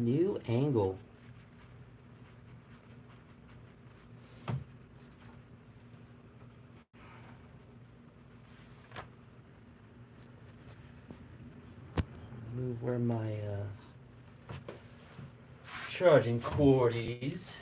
New angle. Move where my charging cord is.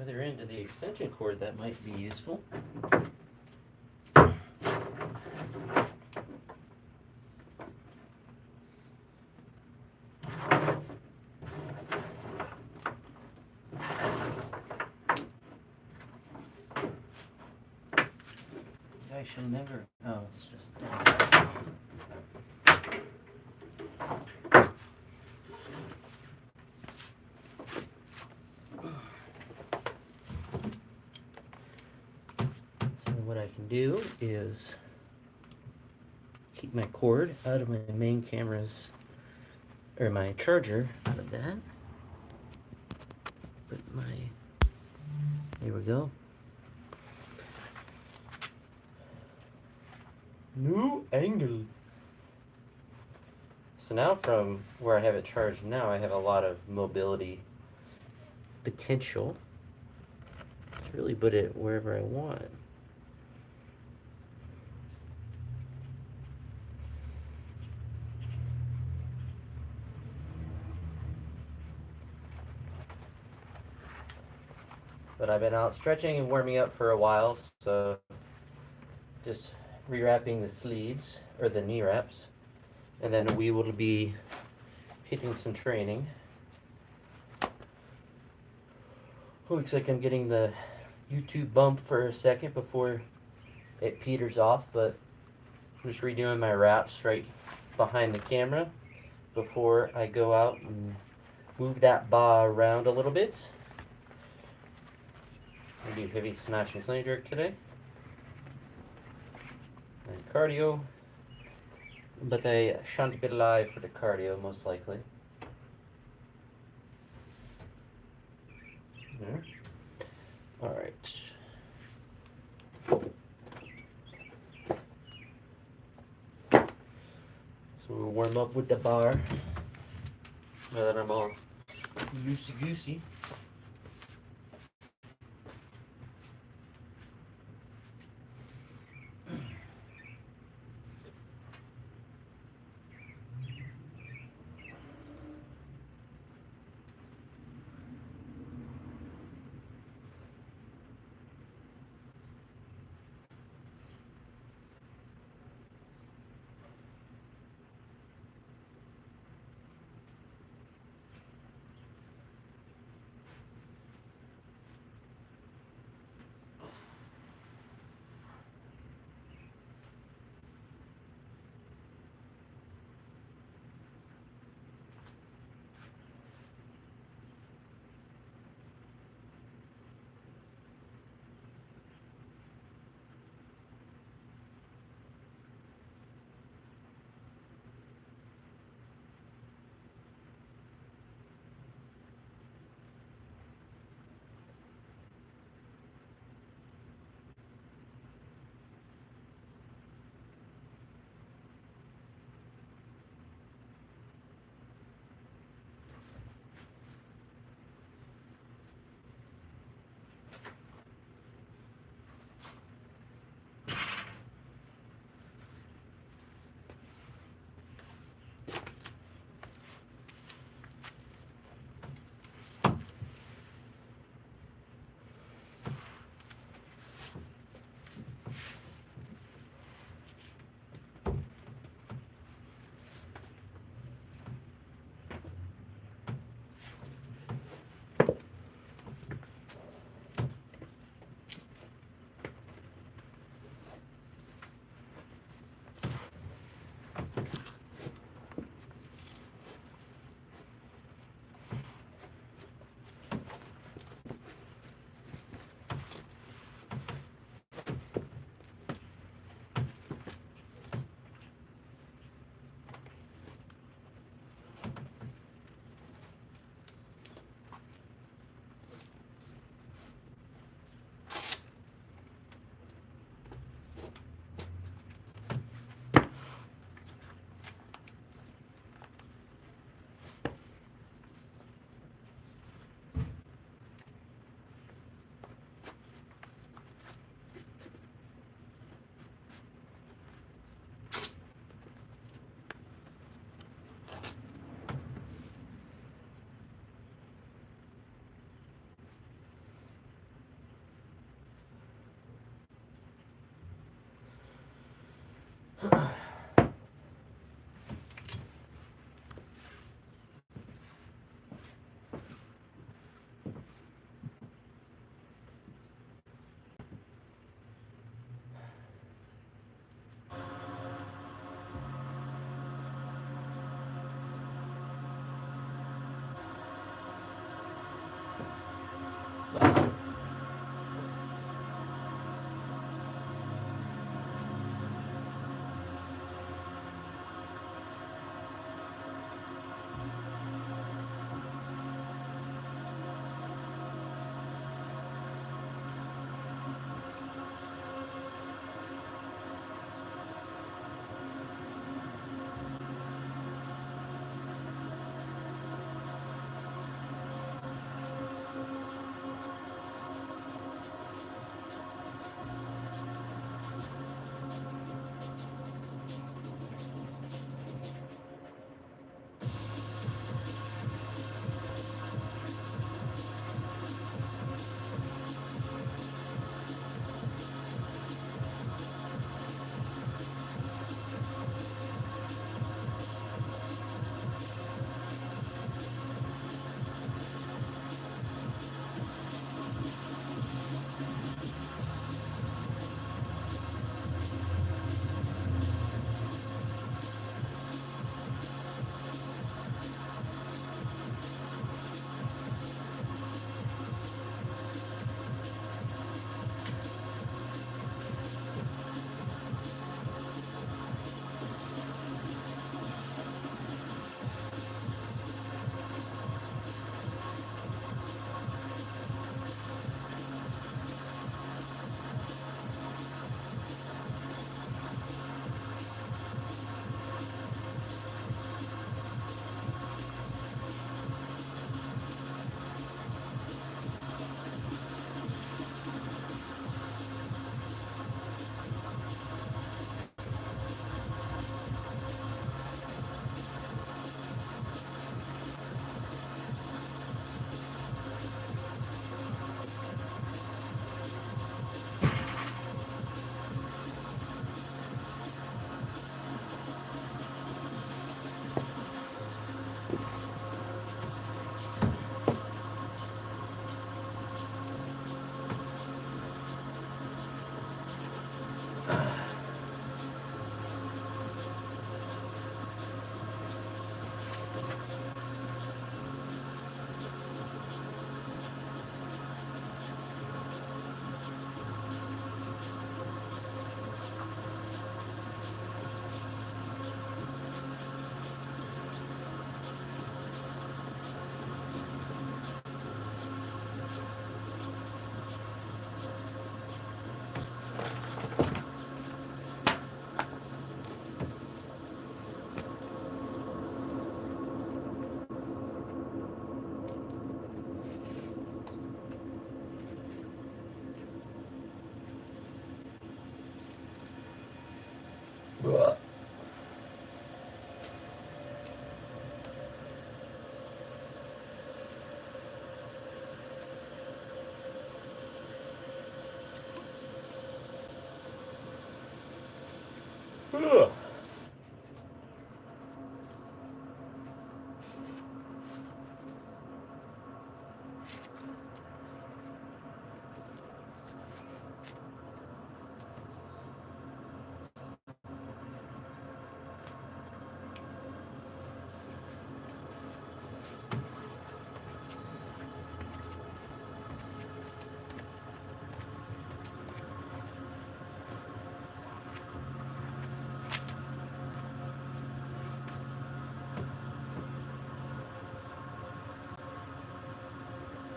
Other end of the extension cord that might be useful. I shall never. Oh, it's just. So what I can do is keep my cord out of my main camera's, or my charger out of that. Put my, here we go. New angle. So now from where I have it charged now, I have a lot of mobility potential to really put it wherever I want. But I've been out stretching and warming up for a while, so just rewrapping the sleeves, or the knee wraps, and then we will be hitting some training. Looks like I'm getting the YouTube bump for a second before it peters off, but I'm just redoing my wraps right behind the camera before I go out and move that bar around a little bit. I do heavy snatch and clean jerk today. And cardio. But I shan't be live for the cardio, most likely. There. Alright. So we'll warm up with the bar. Now that I'm all loosey-goosey. Ugh.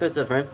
What's up, friend?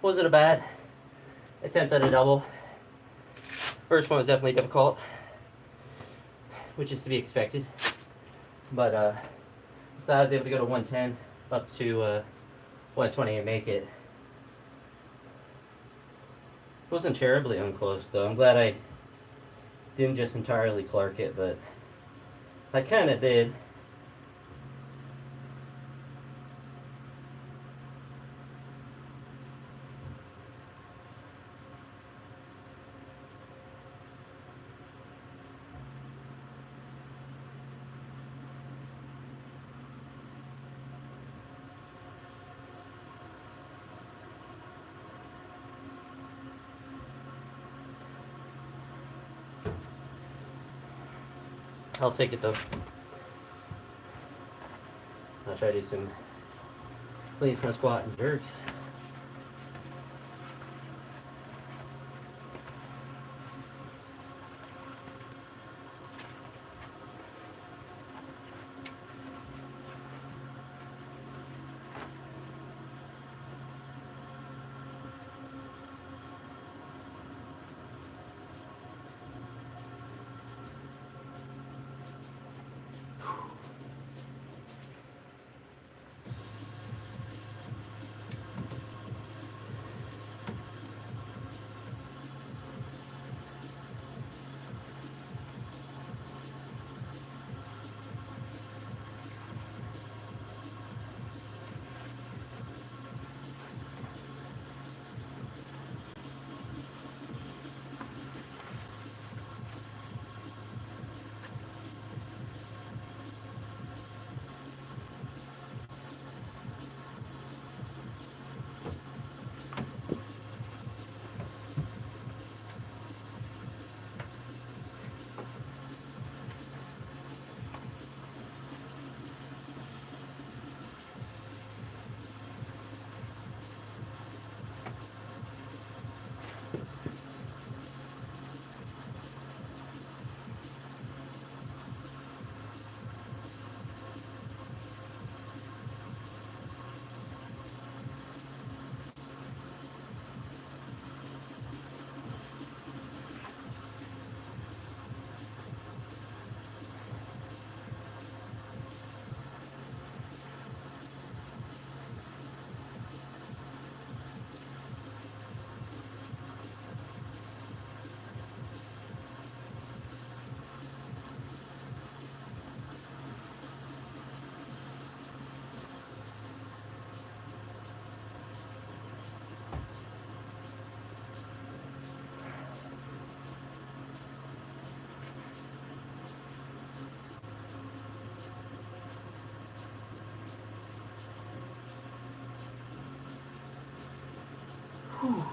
Wasn't a bad attempt at a double. First one was definitely difficult, which is to be expected. But so I was able to go to 110 up to 120 and make it. Wasn't terribly unclose though. I'm glad I didn't just entirely Clark it, but I kind of did. I'll take it though. I'll try to do some clean front squat and jerks. Whew.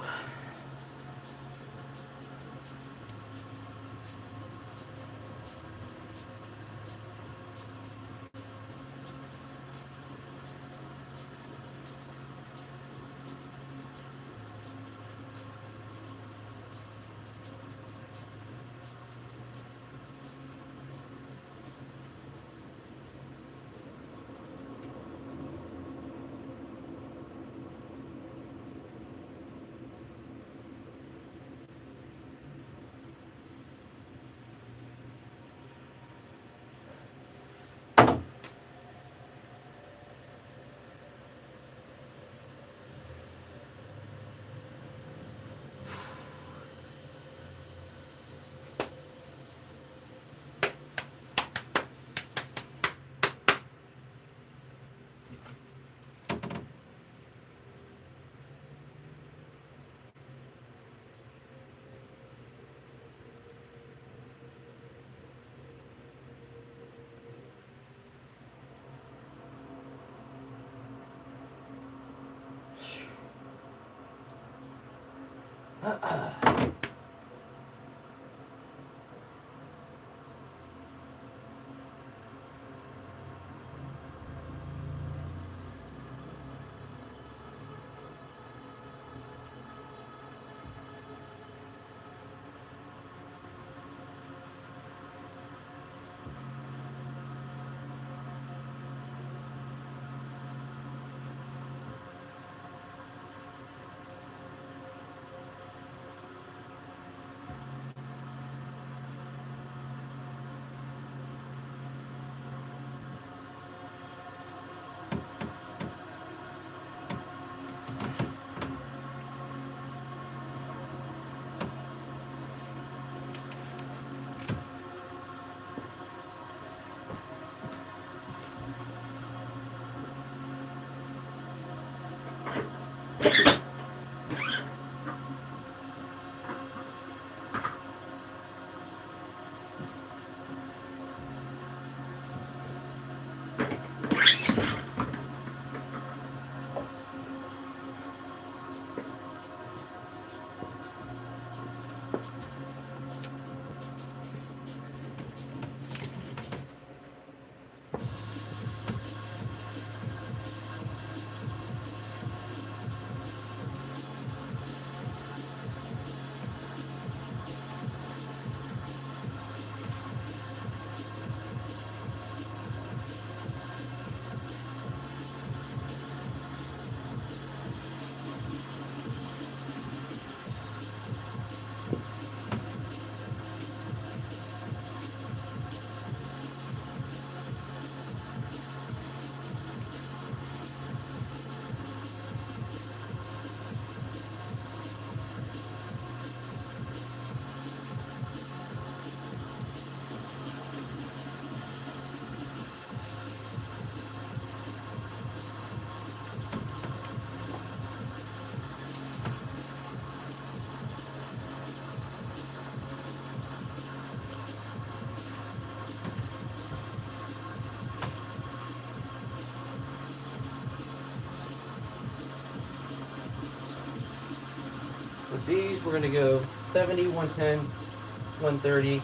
With these, we're going to go 70, 110, 130, and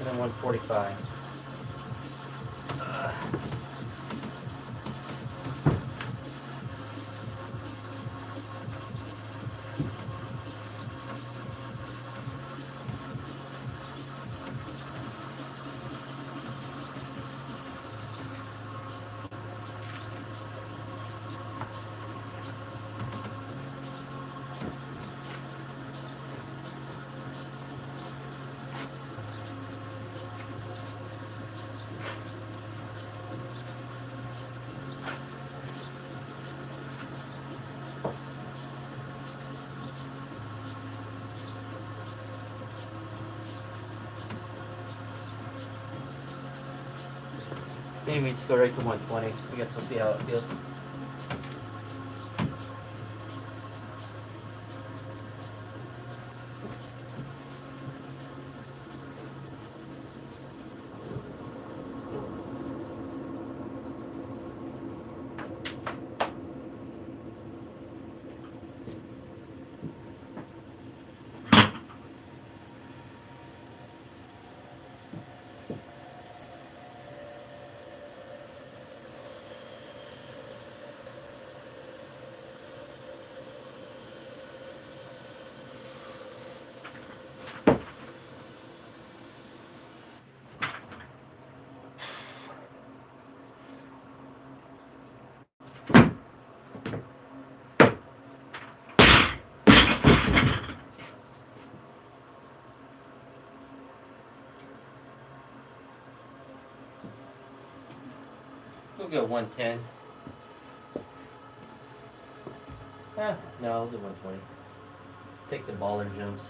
then 145. Maybe we just go right to 120. I guess we'll see how it feels. We'll go 110. No, I'll do 120. Take the baller jumps.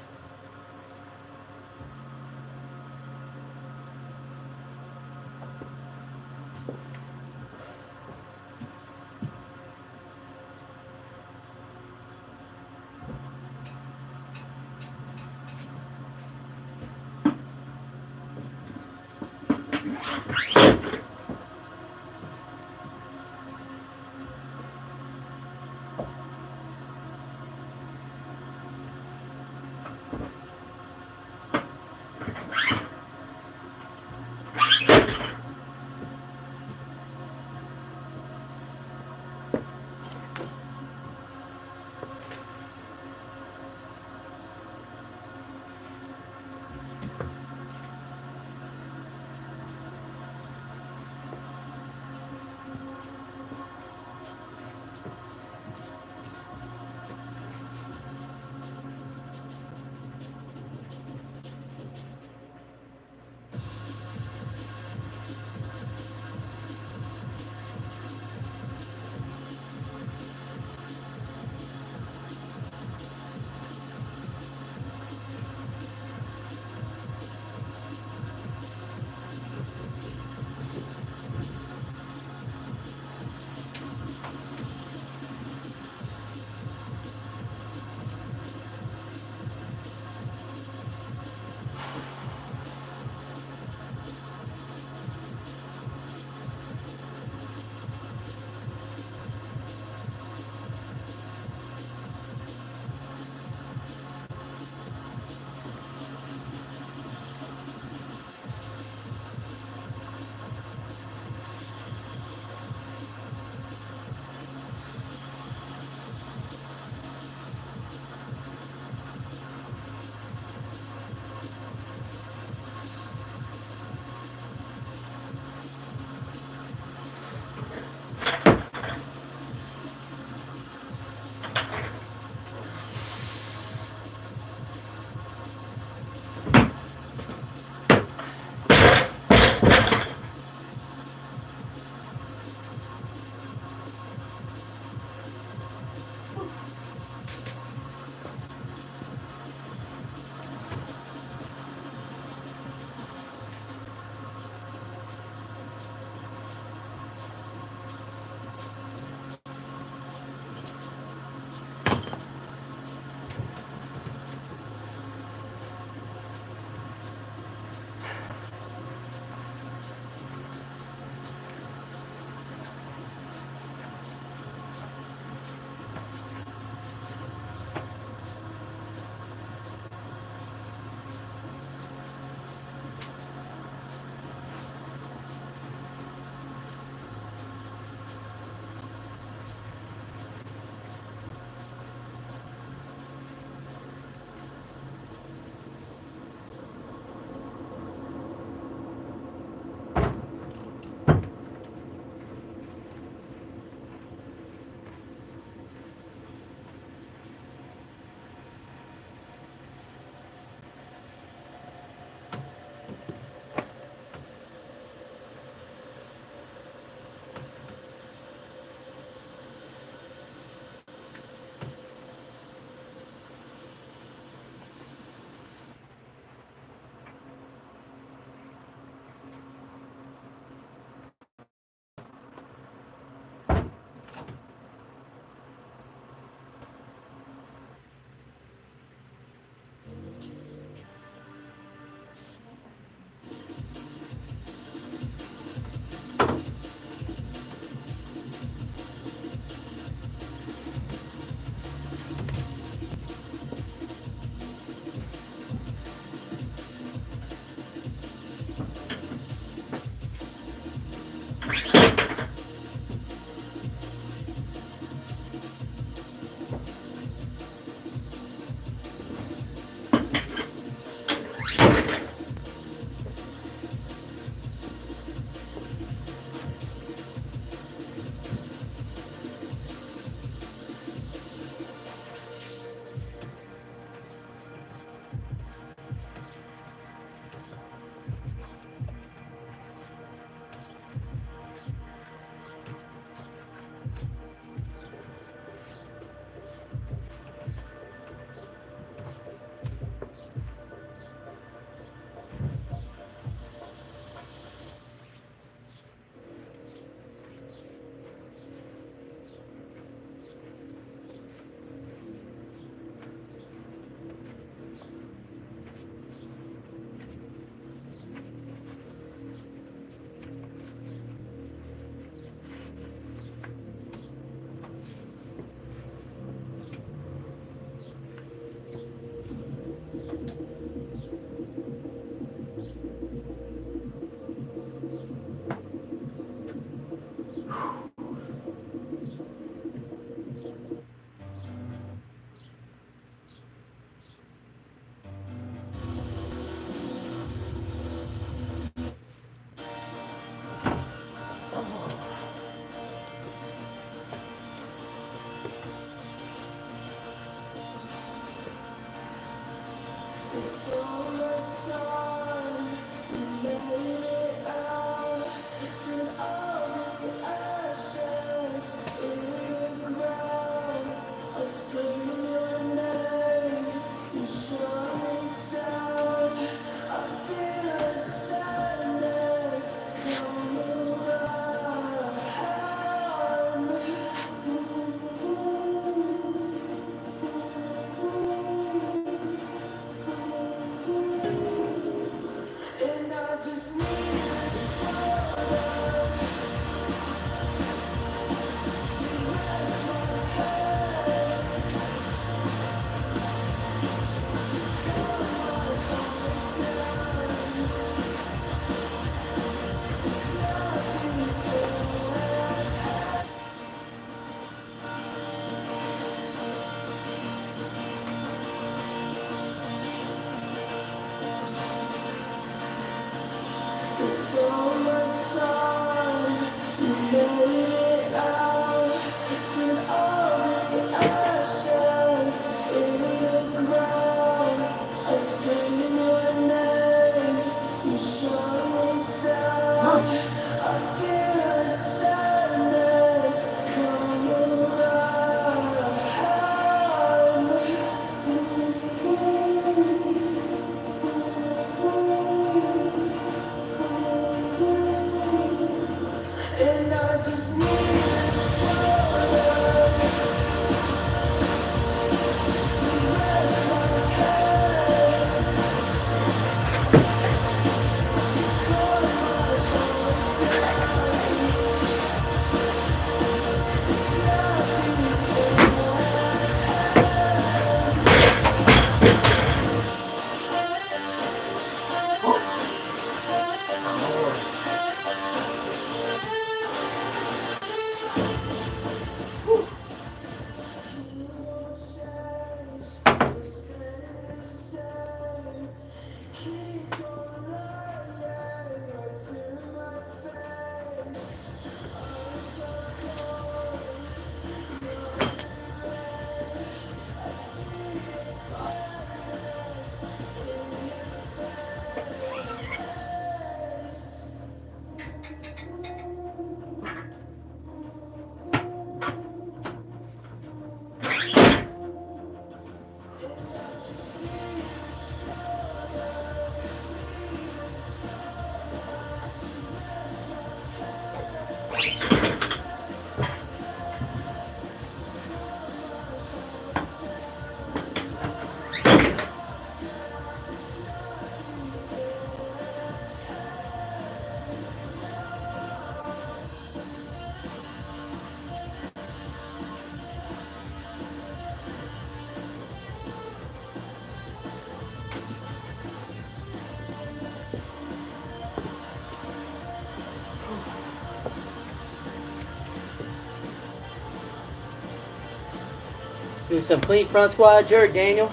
Do some clean front squat jerk, Daniel.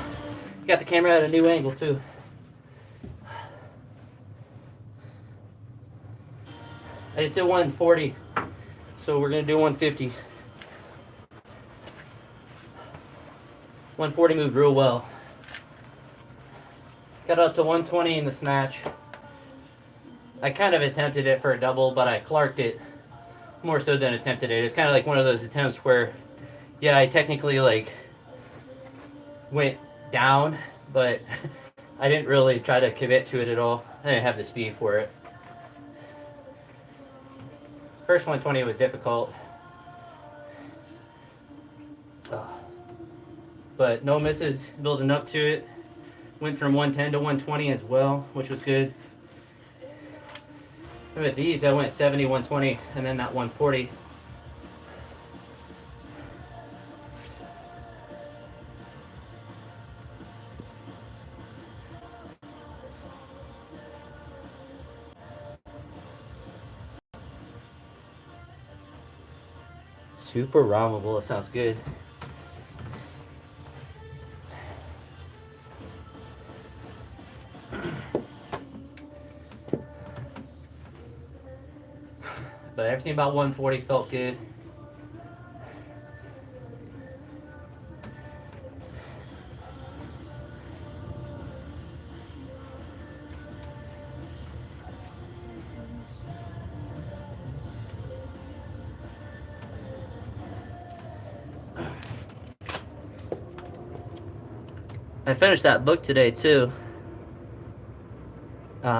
Got the camera at a new angle too. I just did 140, so we're gonna do 150. 140 moved real well. Got up to 120 in the snatch. I kind of attempted it for a double, but I clarked it more so than attempted it. It's kind of like one of those attempts where, yeah, I technically like went down, but I didn't really try to commit to it at all. I didn't have the speed for it. First 120 was difficult, but no misses building up to it. Went from 110 to 120 as well, which was good. And with these, I went 70, 120, and then that 140. Super rammable, it sounds good. But everything about 140 felt good. I finished that book today too.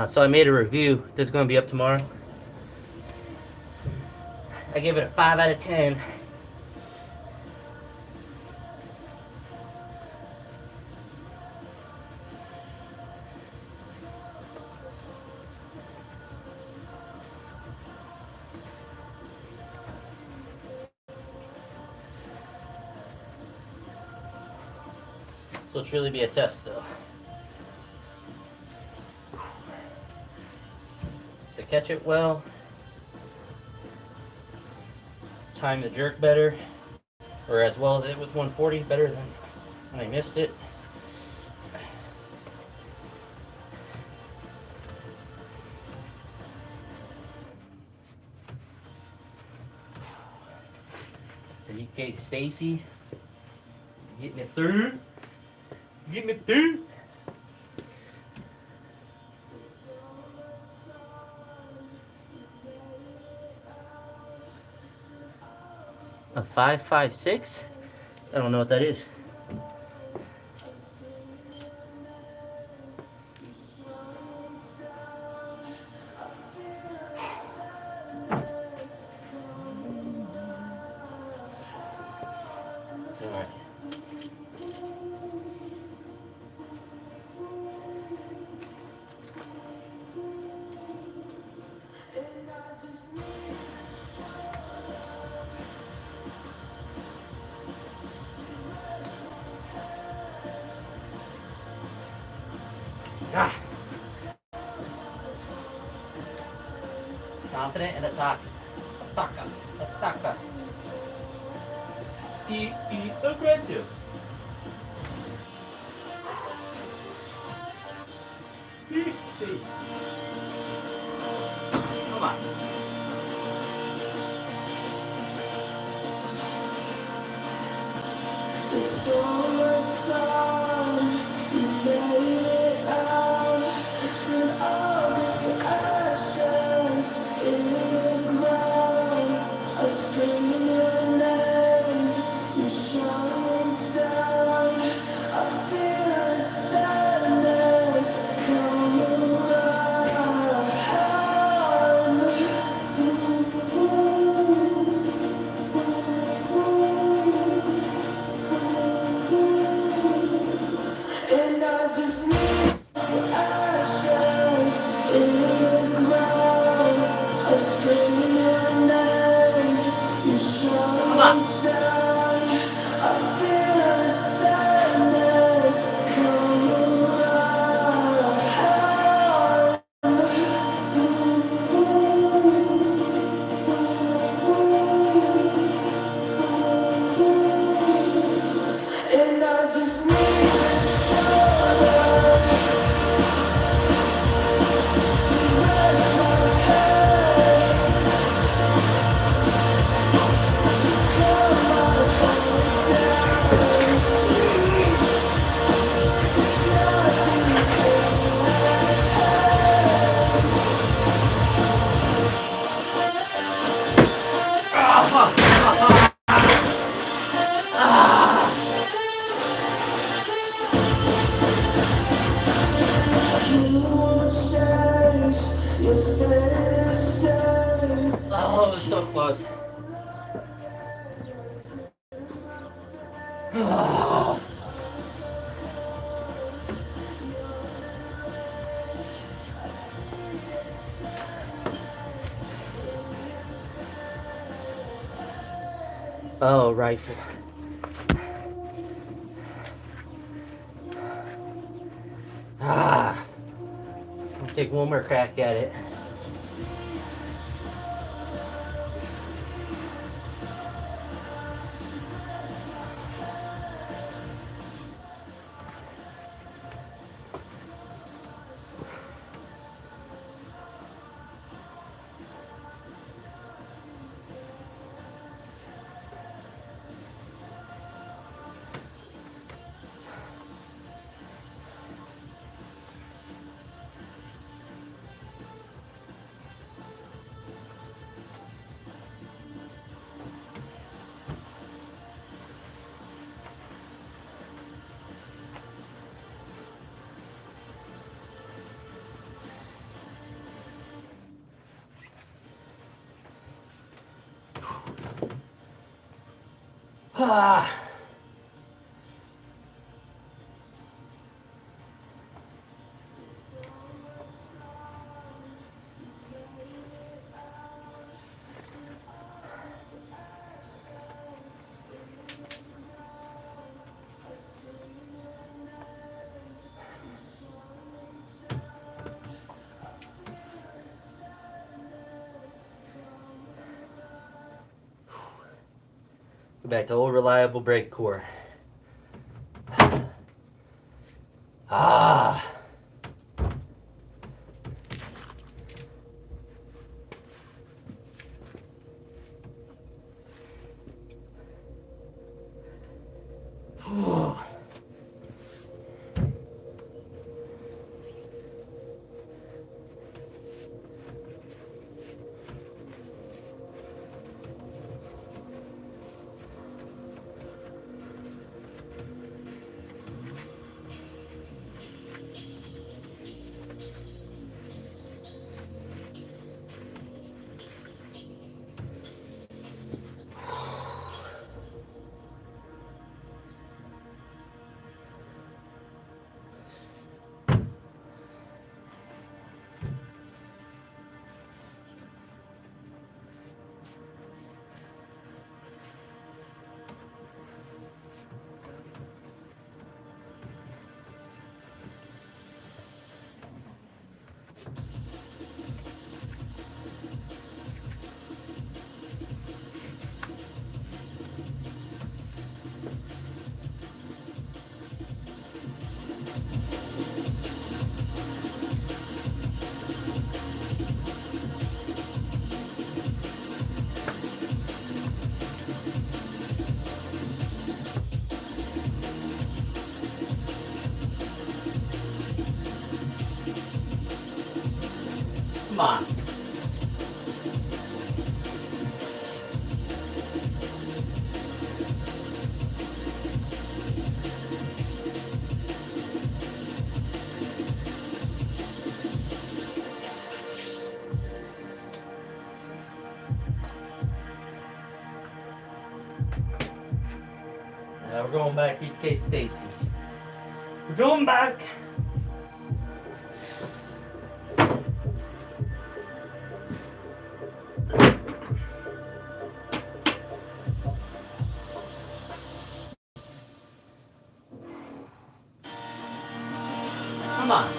So I made a review that's going to be up tomorrow. I gave it a 5 out of 10. So it'll truly be a test though. To catch it well, time the jerk better, or as well as it with 140, better than when I missed it. So UK Stacy, get me through. Get me through. A 5.56? I don't know what that is. Alright. Ah. Confident and attack. Attack. Be aggressive. Big space. Come on. The summer sun, you made it out. Still all the ashes in the ground. I scream your name, you shut me down. I feel the sadness come around. And I just need the ashes in the ground. I scream your name, you shut me down. I feel the sadness come around. And I just need the shoulder to rest my head, to calm my heart down. It's you won't change, you'll stay the same. Oh, it was so close. Oh, rifle. I'll take one more crack at it. Ah. Go back to old reliable brake core. Ah. Come on. Now we're going back to EK Stacy. We're going back. Come on.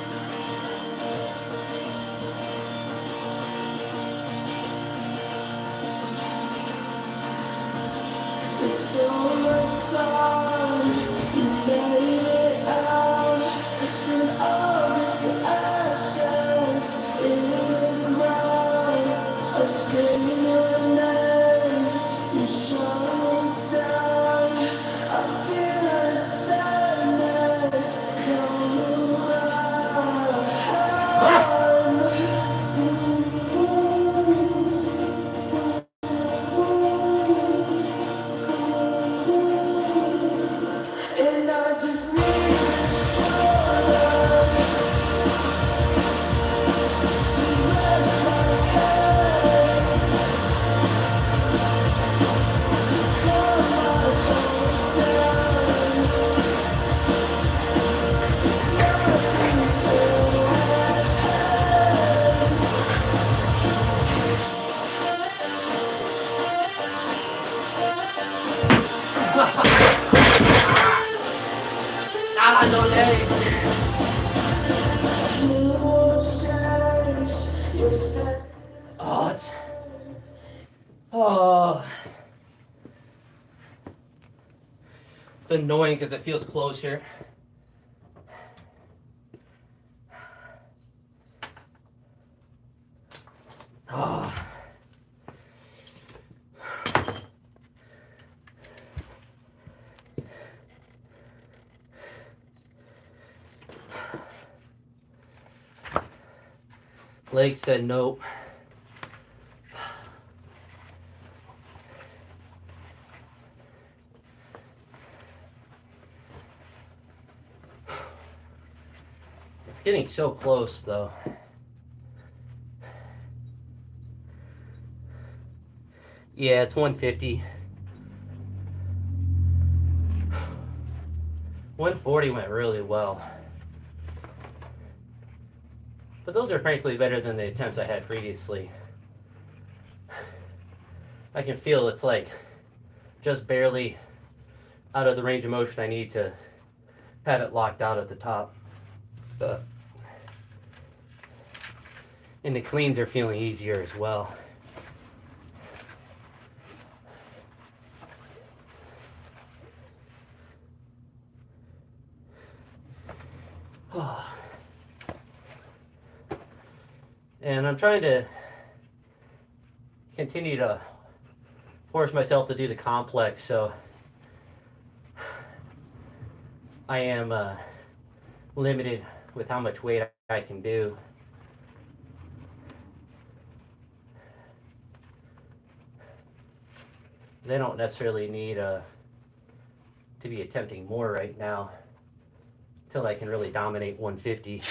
There's so much sun, you made it out. Spent all of the ashes in the ground. I scream your name, you shut me down. I feel a sadness come around. And I just need a shoulder to rest my head, to calm my heart down. It's nothing Ah, no legs. you won't change. You'll stay. Oh, it's. Oh. It's annoying because it feels closer. Oh. Blake said nope. It's getting so close though. Yeah, it's 150. 140 went really well. But those are frankly better than the attempts I had previously. I can feel it's like just barely out of the range of motion I need to have it locked out at the top. And the cleans are feeling easier as well. And I'm trying to continue to force myself to do the complex, so I am limited with how much weight I can do. I don't necessarily need to be attempting more right now until I can really dominate 150.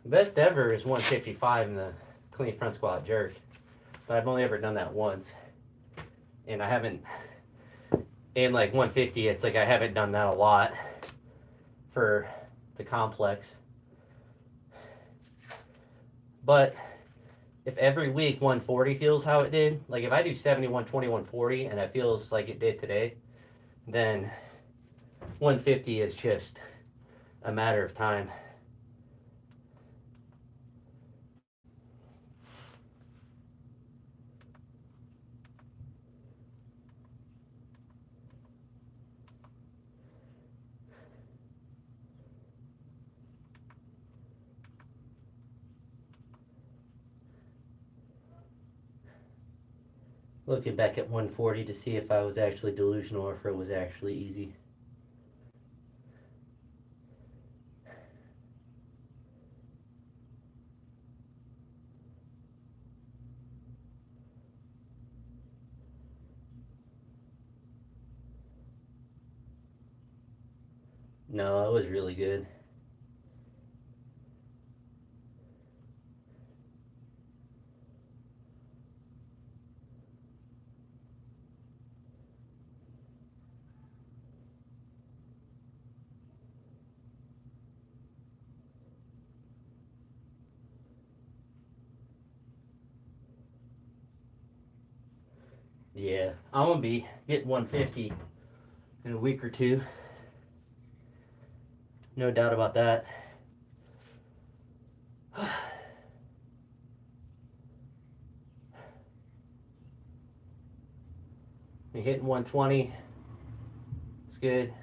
Best ever is 155 in the clean front squat jerk, but I've only ever done that once, and I haven't. In like 150, it's like I haven't done that a lot for the complex. But if every week 140 feels how it did, like if I do 71, 20, 140 and it feels like it did today, then 150 is just a matter of time. Looking back at 140 to see if I was actually delusional or if it was actually easy. No, it was really good. Yeah, I'm gonna be getting 150 in a week or two. No doubt about that. You're hitting 120. It's good.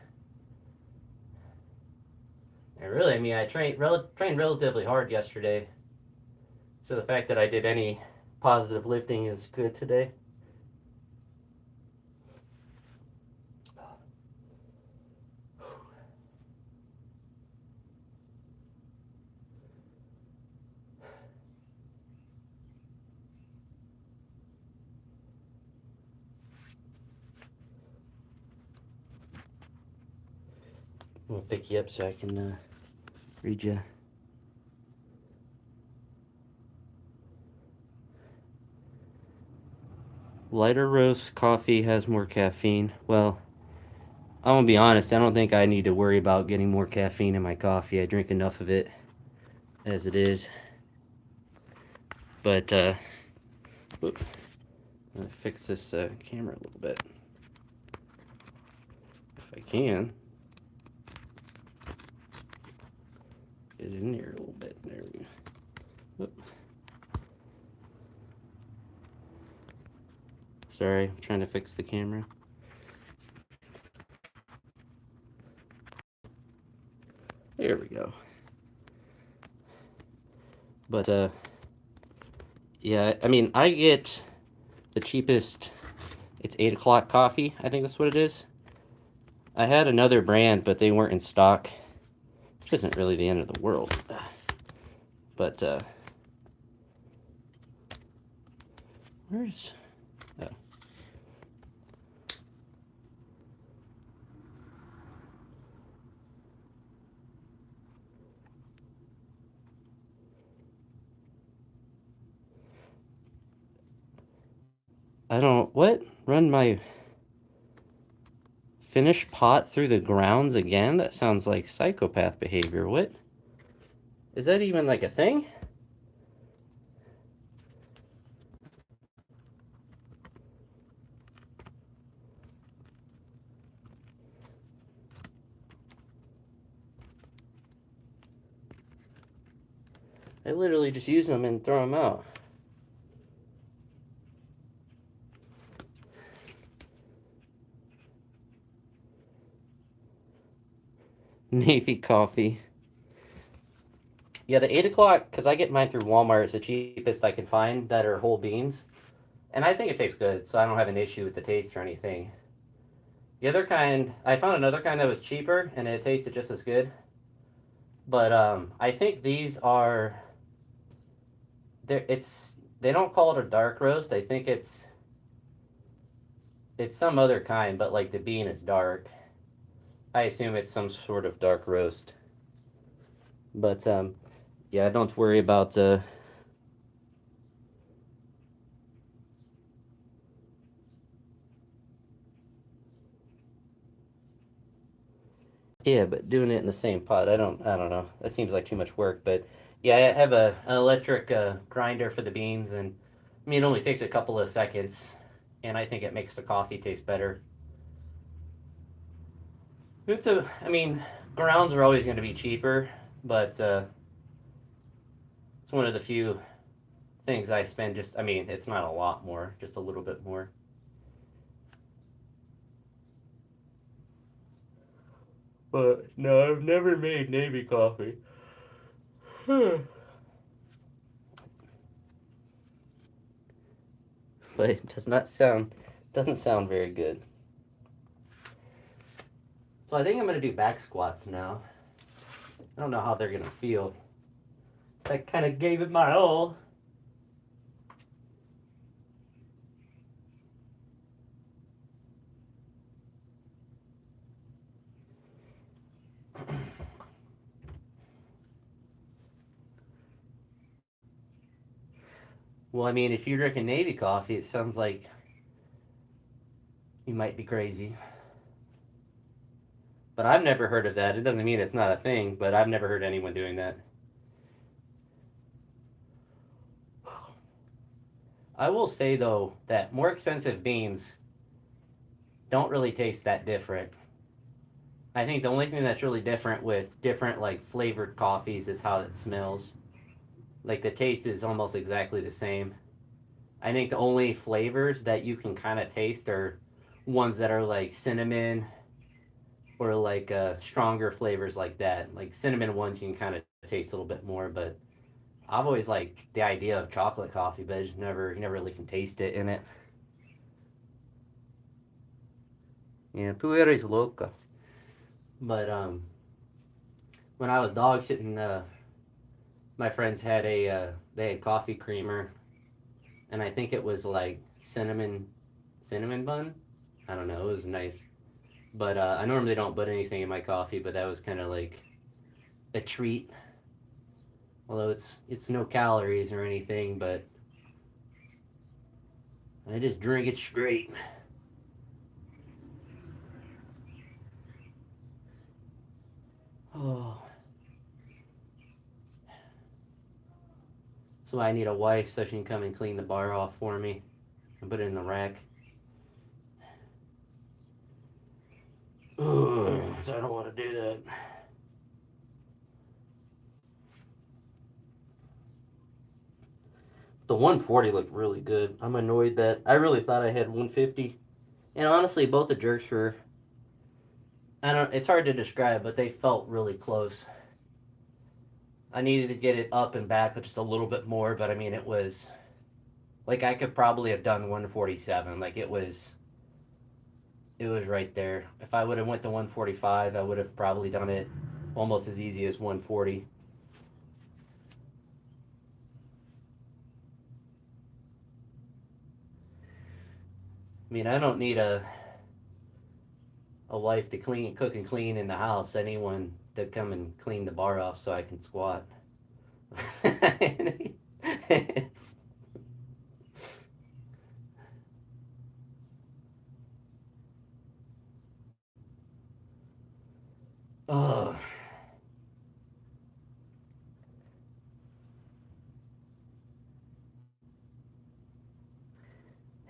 And really, I mean, I trained relatively hard yesterday. So the fact that I did any positive lifting is good today. I'm gonna pick you up so I can read you. Lighter roast coffee has more caffeine. Well, I'm gonna be honest, I don't think I need to worry about getting more caffeine in my coffee. I drink enough of it as it is. But, whoops. I'm gonna fix this camera a little bit. If I can. Get it in here a little bit. There we go. Whoop. Sorry, I'm trying to fix the camera. There we go. But, yeah, I mean, I get the cheapest, it's 8 o'clock coffee, I think that's what it is. I had another brand, but they weren't in stock, which isn't really the end of the world. But, where's, oh. I don't, what? Run my Finish pot through the grounds again? That sounds like psychopath behavior. What? Is that even like a thing? I literally just use them and throw them out. Navy coffee. Yeah, the 8 o'clock, because I get mine through Walmart, it's the cheapest I can find that are whole beans. And I think it tastes good, so I don't have an issue with the taste or anything. The other kind, I found another kind that was cheaper and it tasted just as good. But I think these are, they don't call it a dark roast. I think it's some other kind, but like the bean is dark. I assume it's some sort of dark roast. But yeah, don't worry about yeah, but doing it in the same pot, I don't know. That seems like too much work. But yeah, I have an electric grinder for the beans, and I mean it only takes a couple of seconds, and I think it makes the coffee taste better. I mean, grounds are always going to be cheaper, but it's one of the few things I spend. I mean, it's not a lot more, just a little bit more. But no, I've never made Navy coffee. But it doesn't sound very good. So I think I'm gonna do back squats now. I don't know how they're gonna feel. I kind of gave it my all. Well, I mean, if you're drinking Navy coffee, it sounds like you might be crazy. But I've never heard of that. It doesn't mean it's not a thing, but I've never heard anyone doing that. I will say though that more expensive beans don't really taste that different. I think the only thing that's really different with different like flavored coffees is how it smells. Like the taste is almost exactly the same. I think the only flavors that you can kind of taste are ones that are like cinnamon or like stronger flavors like that. Like cinnamon ones you can kind of taste a little bit more, but I've always liked the idea of chocolate coffee, but I just never you never really can taste it in it. Yeah, tú eres loca. But when I was dog sitting, my friends had they had coffee creamer, and I think it was like cinnamon bun. I don't know. It was nice, but I normally don't put anything in my coffee, but that was kind of like a treat. Although it's no calories or anything, but I just drink it straight. Oh, so I need a wife so she can come and clean the bar off for me and put it in the rack. Ugh, I don't want to do that. The 140 looked really good. I'm annoyed that I really thought I had 150. And honestly, both the jerks were. I don't. It's hard to describe, but they felt really close. I needed to get it up and back just a little bit more, but I mean, it was like I could probably have done 147. Like it was right there. If I would have went to 145, I would have probably done it almost as easy as 140. I mean, I don't need a wife to cook and clean in the house. Anyone to come and clean the bar off so I can squat.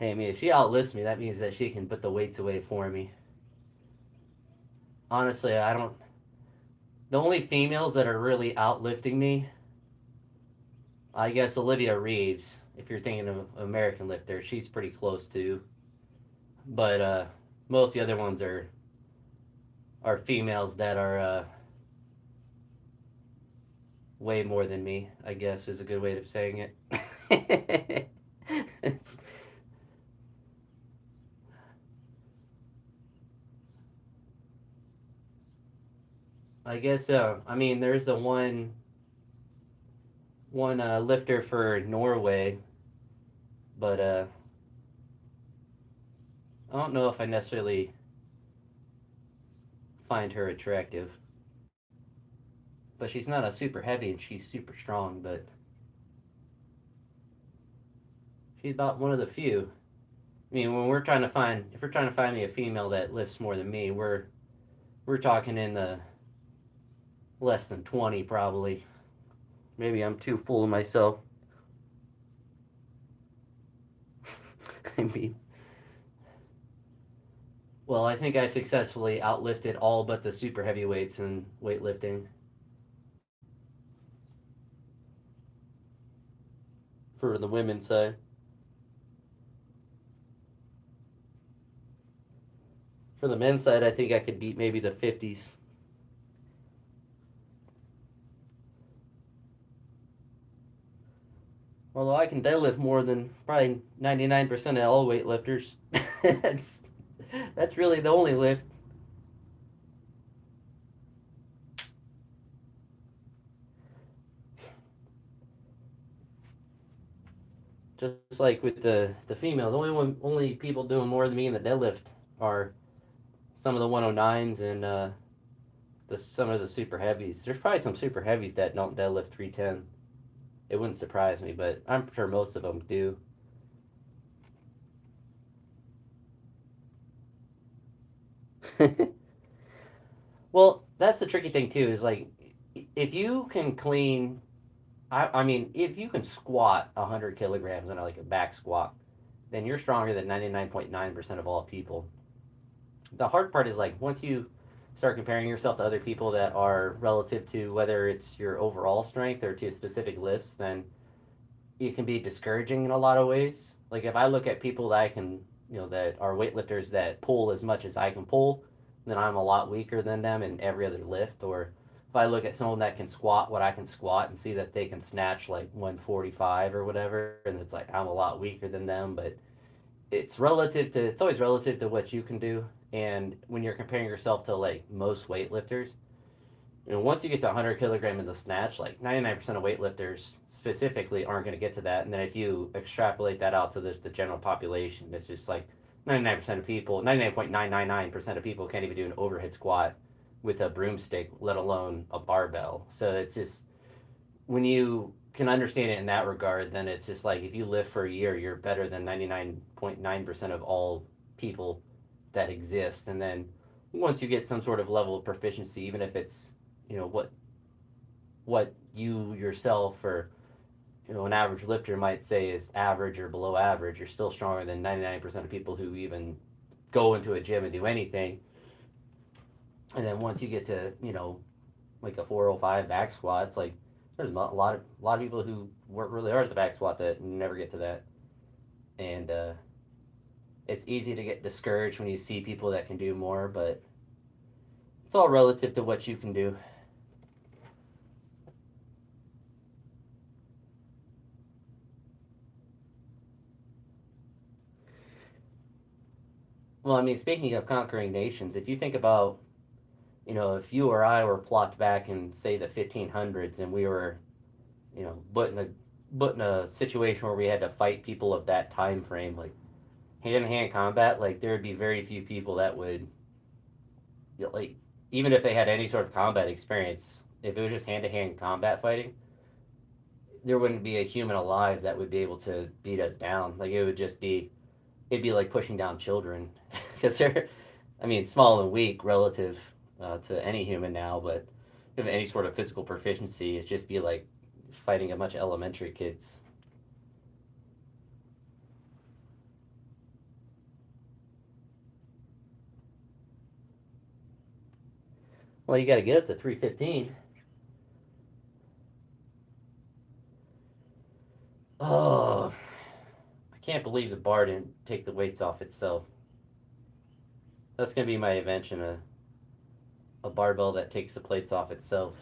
Hey, I mean, if she outlifts me, that means that she can put the weights away for me. Honestly, I don't. The only females that are really outlifting me, I guess Olivia Reeves. If you're thinking of American lifter, she's pretty close too. But most of the other ones are females that are way more than me. I guess is a good way of saying it. It's, I guess. I mean, there's the one lifter for Norway, but I don't know if I necessarily find her attractive. But she's not a super heavy and she's super strong. But she's about one of the few. I mean, when we're trying to find, if we're trying to find me a female that lifts more than me, we're talking in the less than 20 probably. Maybe I'm too full of myself. I mean, well, I think I've successfully outlifted all but the super heavyweights in weightlifting for the women's side. For the men's side, I think I could beat maybe the 50s. Although I can deadlift more than probably 99% of all weightlifters. that's, that's really the only lift. Just like with the females, only people doing more than me in the deadlift are some of the 109s and some of the super heavies. There's probably some super heavies that don't deadlift 310. It wouldn't surprise me, but I'm sure most of them do. Well, that's the tricky thing too. Is like if you can clean, I mean, if you can squat 100 kilograms in like a back squat, then you're stronger than 99.9% of all people. The hard part is like once you start comparing yourself to other people that are relative to whether it's your overall strength or to specific lifts, then it can be discouraging in a lot of ways. Like if I look at people that I can, that are weightlifters that pull as much as I can pull, then I'm a lot weaker than them in every other lift. Or if I look at someone that can squat what I can squat and see that they can snatch like 145 or whatever, and it's like I'm a lot weaker than them, but it's always relative to what you can do. And when you're comparing yourself to like most weightlifters, once you get to 100 kilogram in the snatch, like 99% of weightlifters specifically aren't going to get to that. And then if you extrapolate that out to the general population, it's just like 99% of people, 99.999% of people can't even do an overhead squat with a broomstick, let alone a barbell. So it's just, when you can understand it in that regard, then it's just like if you live for a year, you're better than 99.9% of all people that exist. And then once you get some sort of level of proficiency, even if it's, you know, what you yourself or an average lifter might say is average or below average, you're still stronger than 99% of people who even go into a gym and do anything. And then once you get to, like a 405 back squat, it's like there's a lot of people who work really hard at the back squat that never get to that. And it's easy to get discouraged when you see people that can do more, but it's all relative to what you can do. Well, I mean, speaking of conquering nations, if you think about, if you or I were plopped back in, say, the 1500s and we were, put in a situation where we had to fight people of that time frame, like hand to hand combat, like there would be very few people that would, like, even if they had any sort of combat experience, if it was just hand to hand combat fighting, there wouldn't be a human alive that would be able to beat us down. Like it'd be like pushing down children because they're, I mean, small and weak relative to any human now, but if any sort of physical proficiency, it'd just be like fighting a bunch of elementary kids. Well, you got to get up to 315. Oh, I can't believe the bar didn't take the weights off itself. That's gonna be my invention, a barbell that takes the plates off itself.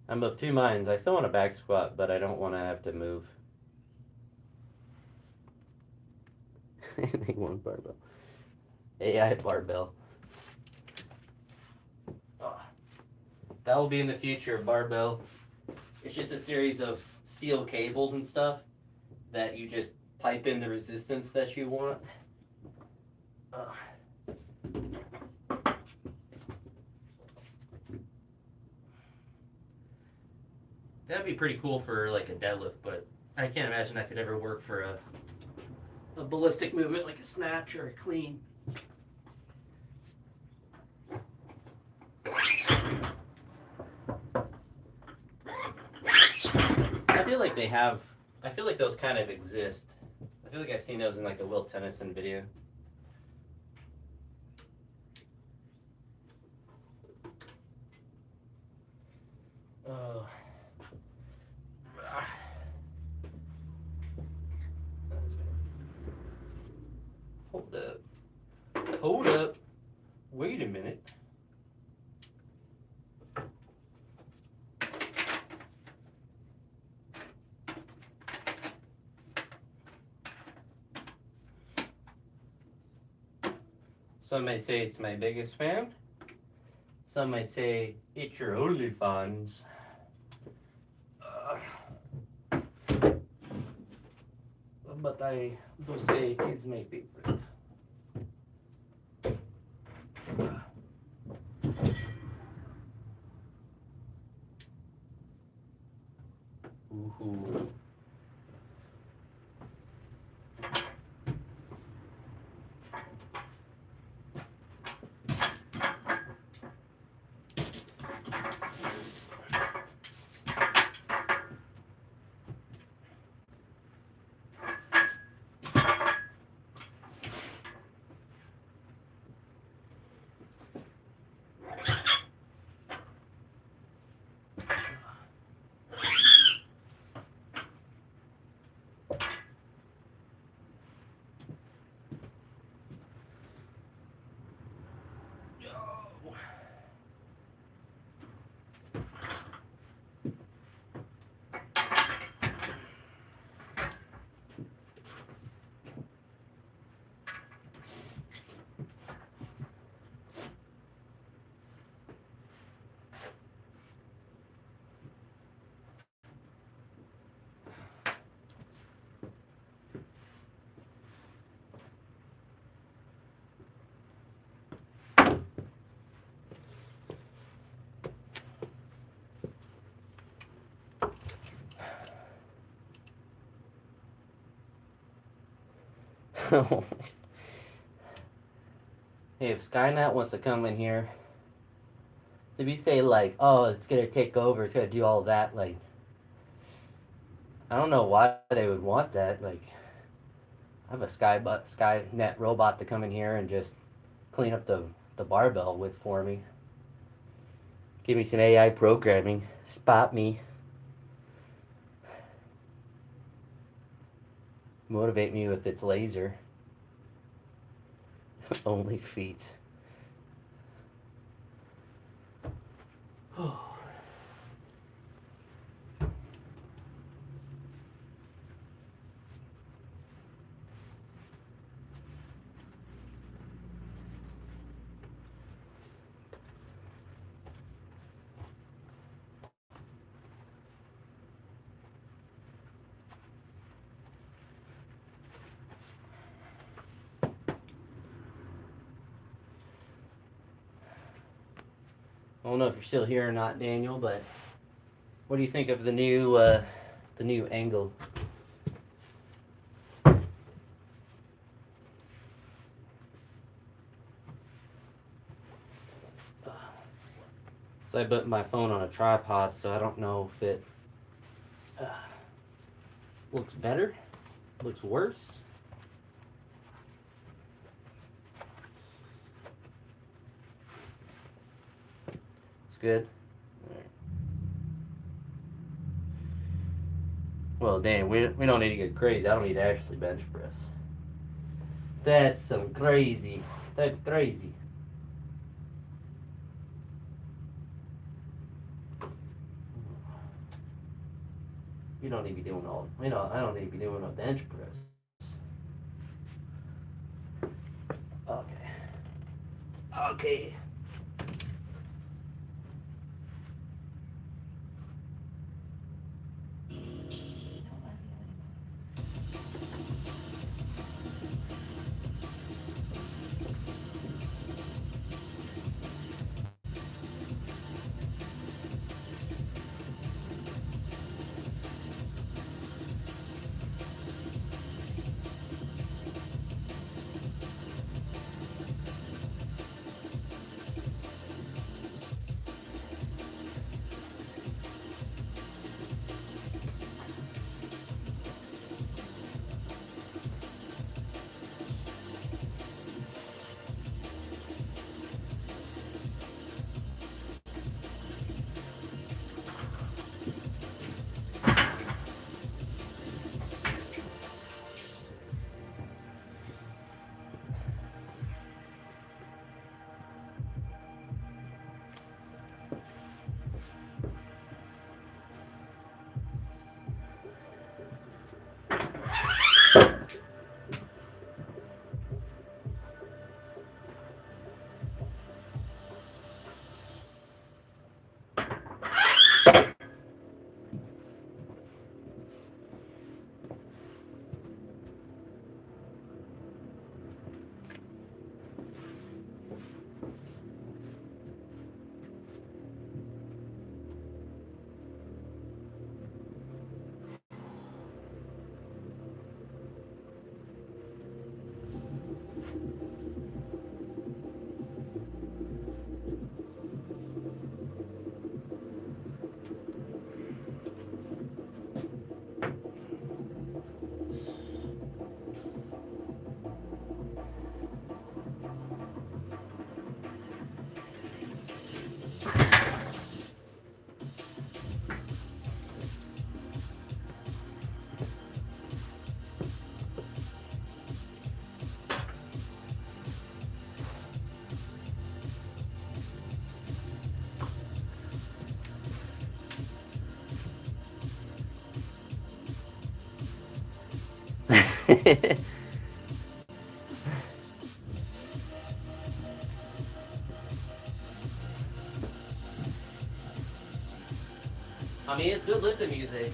I'm of two minds. I still want a back squat, but I don't want to have to move. A1 barbell. AI barbell. Oh, that will be in the future, barbell. It's just a series of steel cables and stuff that you just pipe in the resistance that you want. That'd be pretty cool for like a deadlift, but I can't imagine that could ever work for a ballistic movement like a snatch or a clean. I feel like those kind of exist. I feel like I've seen those in like a Will Tennyson video. Oh. Hold up. Hold up. Wait a minute. Some may say it's my biggest fan. Some might say it's your OnlyFans. But I do say it's my favorite. Ooh. Hey, if Skynet wants to come in here, so if you say like, oh, it's gonna take over, it's gonna do all that, like, I don't know why they would want that. Like, I have a Skynet robot to come in here and just clean up the barbell with for me. Give me some AI programming. Spot me. Motivate me with its laser. Only feet. I don't know if you're still here or not, Daniel, but what do you think of the new angle? So I put my phone on a tripod, so I don't know if it looks better. Looks worse. It's good. Alright. Well, damn, we don't need to get crazy. I don't need to actually bench press. That's some crazy. That's crazy. You don't need to be doing all. You know, I don't need to be doing a bench press. Okay. Okay. I mean, it's good lifting music.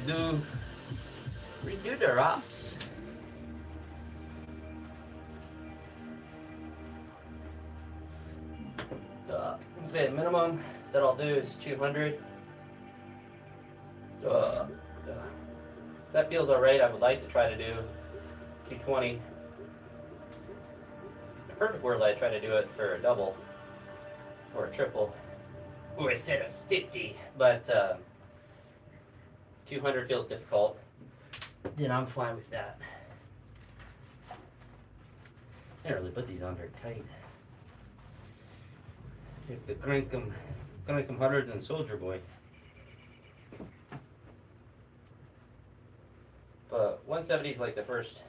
Gonna redo the ROPS. Say the minimum that I'll do is 200. That feels alright. I would like to try to do 220. In a perfect world, I'd try to do it for a double or a triple or a set of 50, but 200 feels difficult. Then I'm fine with that. I didn't really put these on very tight. You have to crank them harder than Soldier Boy. But 170 is like the first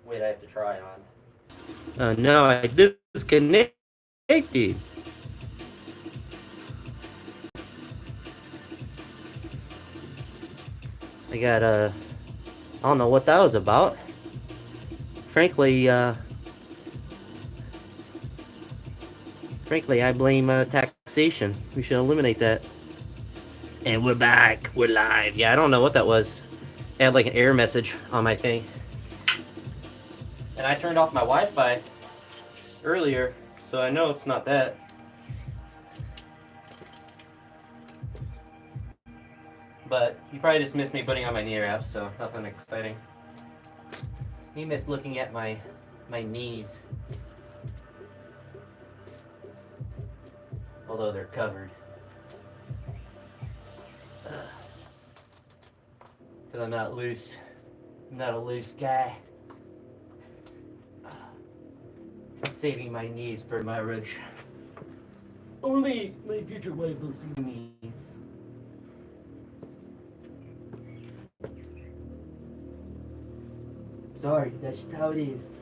weight I have to try on. No, I disconnected. I got I don't know what that was about. Frankly, I blame taxation. We should eliminate that. And we're back. We're live. Yeah, I don't know what that was. I had like an error message on my thing. And I turned off my Wi-Fi earlier, so I know it's not that. But you probably just missed me putting on my knee wraps, so nothing exciting. You missed looking at my knees. Although they're covered. Because I'm not loose. I'm not a loose guy. I'm saving my knees for marriage. Only my future wife will see knees. Sorry, that's just how it is.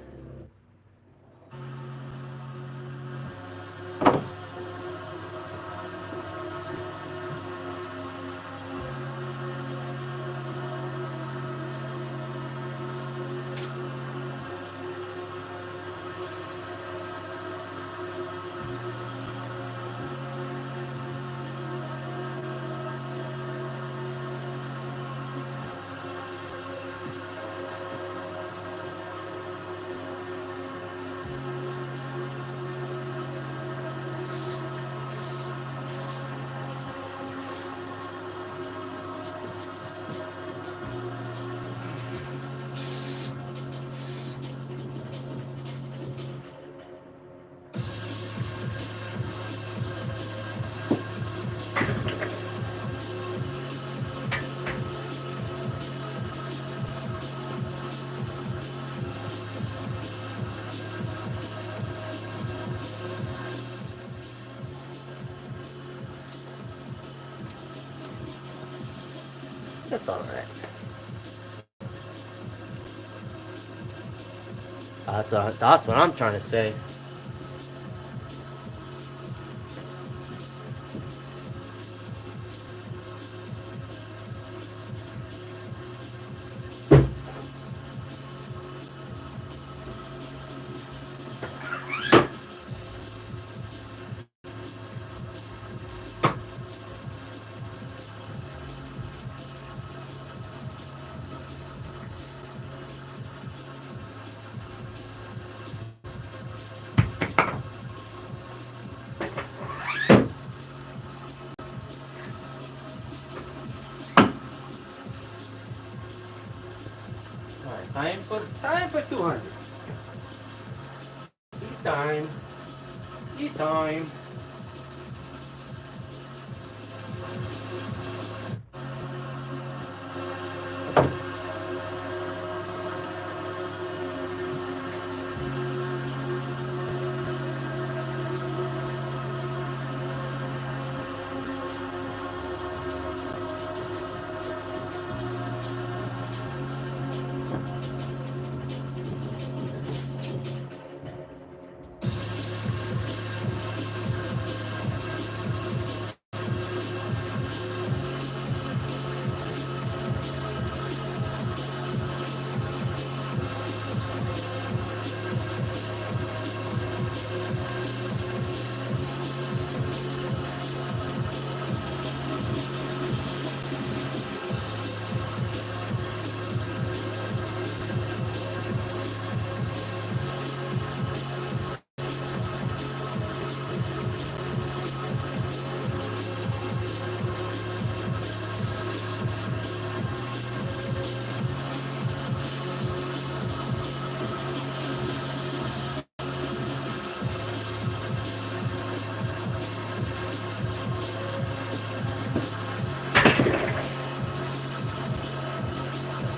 That's alright. That's what I'm trying to say. Alright, time for 200. Eat time. Eat time.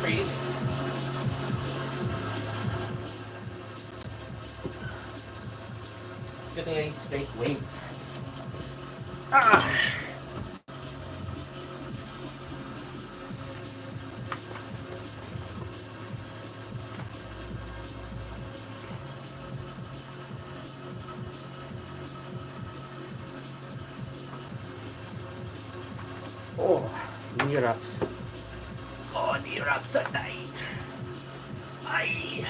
Crazy. Good thing I eat steak weights. Ah! Oh, knee wraps. Oh, knee wraps are tight. Aye.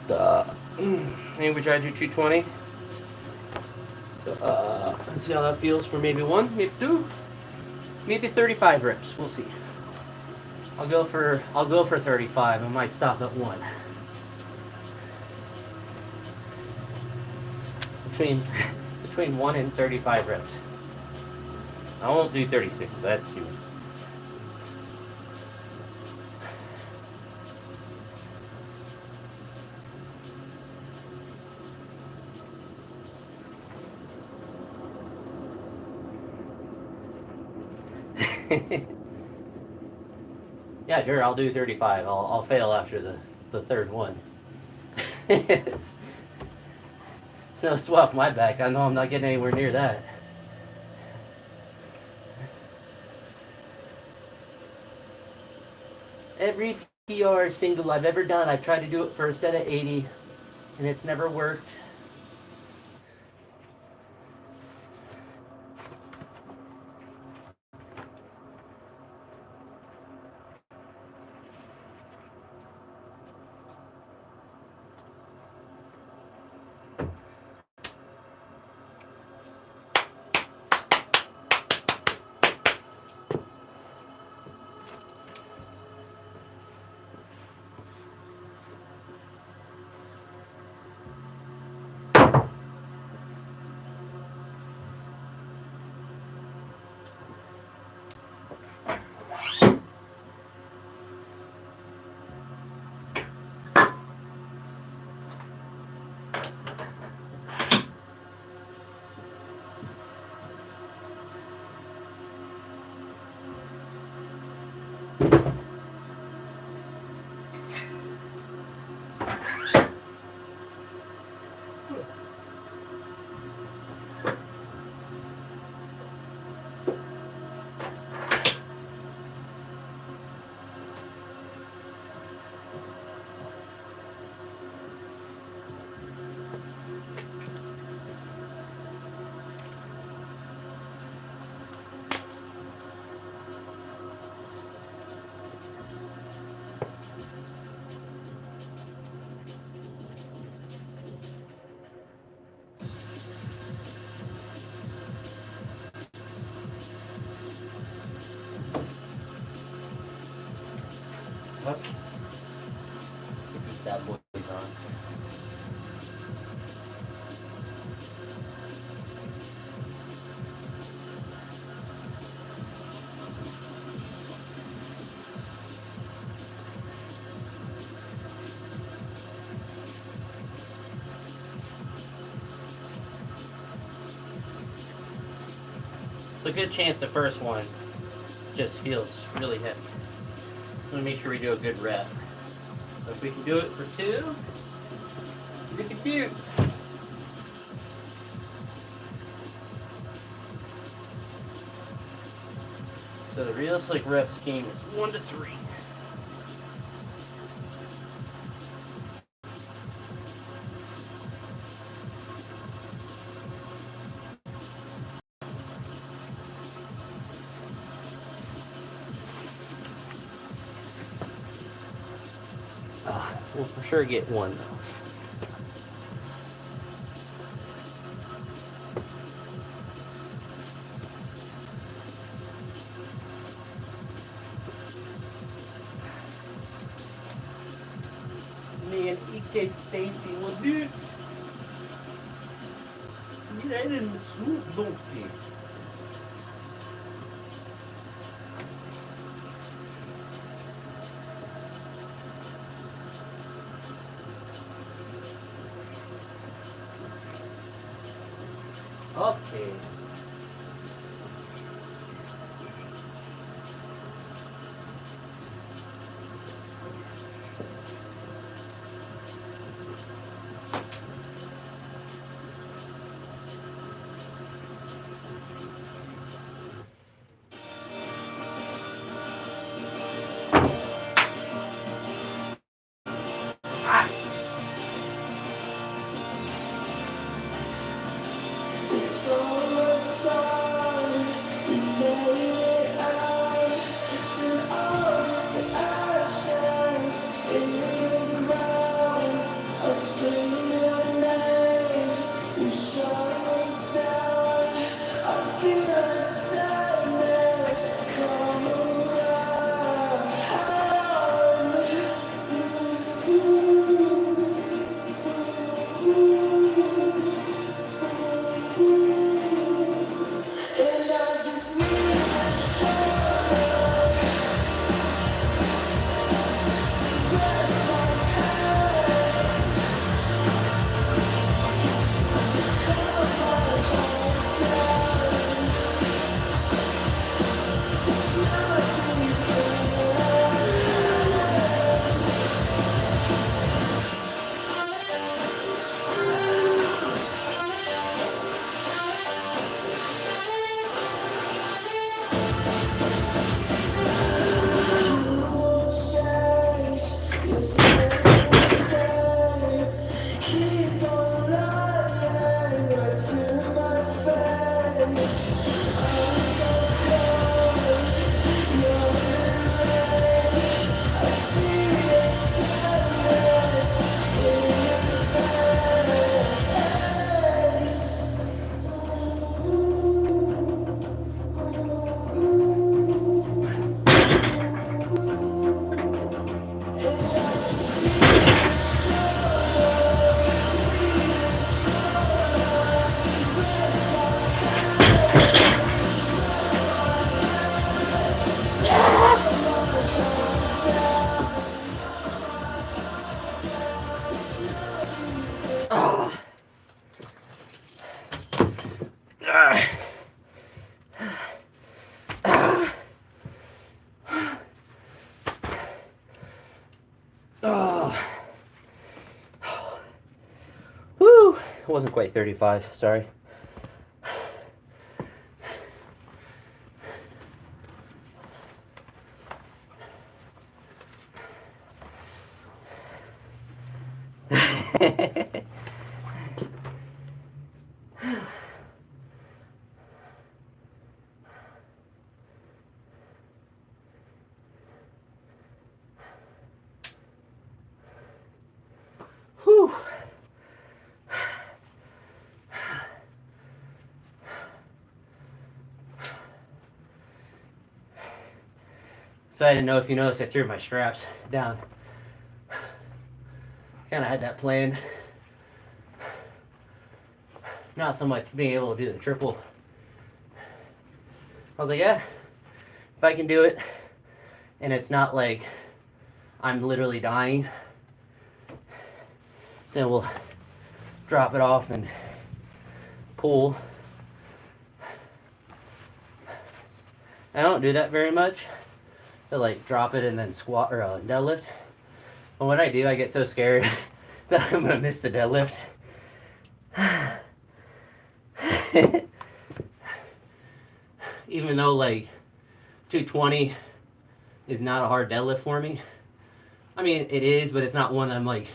Maybe we try to do 220. Let's see how that feels for maybe one, maybe two, maybe 35 reps. We'll see. I'll go for 35. I might stop at one. Between 1 and 35 reps. I won't do 36. That's too much. Yeah, sure, I'll do 35. I'll fail after the third one. It's no sweat off my back. I know I'm not getting anywhere near that. Every PR single I've ever done, I've tried to do it for a set of 80, and it's never worked. Okay. Get these bad boys on. It's a good chance the first one just feels really heavy. Let me make sure we do a good rep. So if we can do it for two, we can do. So the realistic rep scheme is 1 to 3. We'll for sure get one though. Man, EK Stacy, what dude? Il a une soupe donc. Okay. It's all Ah. Ah. Ah. Oh. Whew. It wasn't quite 35, sorry. Whew. So I didn't know if you noticed I threw my straps down. Kind of had that plan. Not so much being able to do the triple. I was like, yeah, if I can do it, and it's not like I'm literally dying, then we'll drop it off and pull. I don't do that very much. To like drop it and then squat or deadlift. But when I do, I get so scared that I'm gonna miss the deadlift. Even though like 220 is not a hard deadlift for me. I mean, it is, but it's not one I'm like,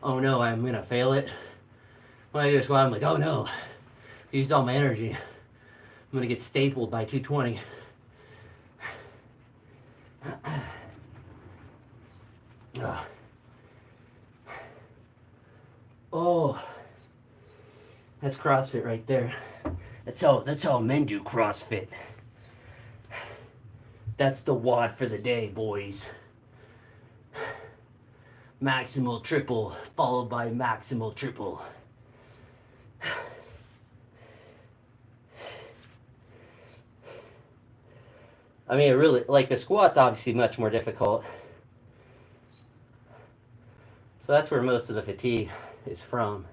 oh no, I'm gonna fail it. When I do a squat, I'm like, oh no, I used all my energy. I'm gonna get stapled by 220. Oh, that's CrossFit right there. That's all men do CrossFit. That's the WOD for the day, boys. Maximal triple, followed by maximal triple. I mean, it really, like the squat's obviously much more difficult. So that's where most of the fatigue is from.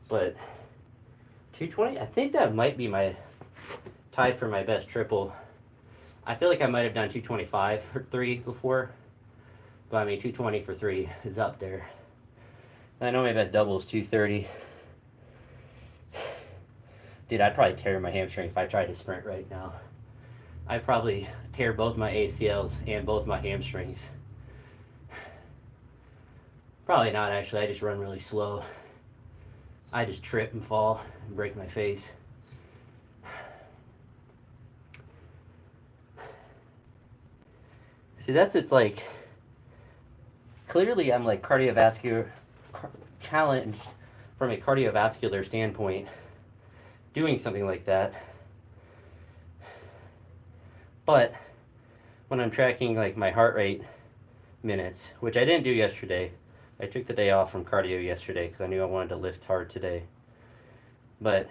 But 220, I think that might be my tied for my best triple. I feel like I might have done 225 for 3 before, but I mean 220 for 3 is up there. I know my best double is 230. Dude, I'd probably tear my hamstring if I tried to sprint right now. I'd probably tear both my ACLs and both my hamstrings. Probably not actually, I just run really slow. I just trip and fall and break my face. See, it's like, clearly I'm like cardiovascular, challenged from a cardiovascular standpoint doing something like that. But when I'm tracking like my heart rate minutes, which I didn't do yesterday, I took the day off from cardio yesterday because I knew I wanted to lift hard today. But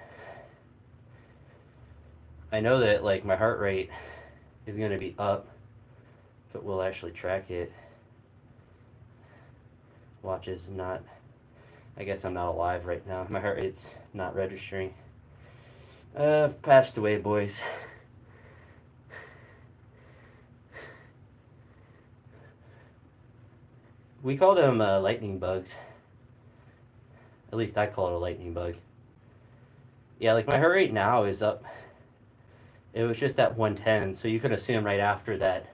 I know that like my heart rate is going to be up if it will actually track it. Watch is not, I guess I'm not alive right now. My heart rate's not registering. I've passed away, boys. We call them lightning bugs. At least I call it a lightning bug. Yeah, like my heart rate now is up. It was just at 110, so you could assume right after that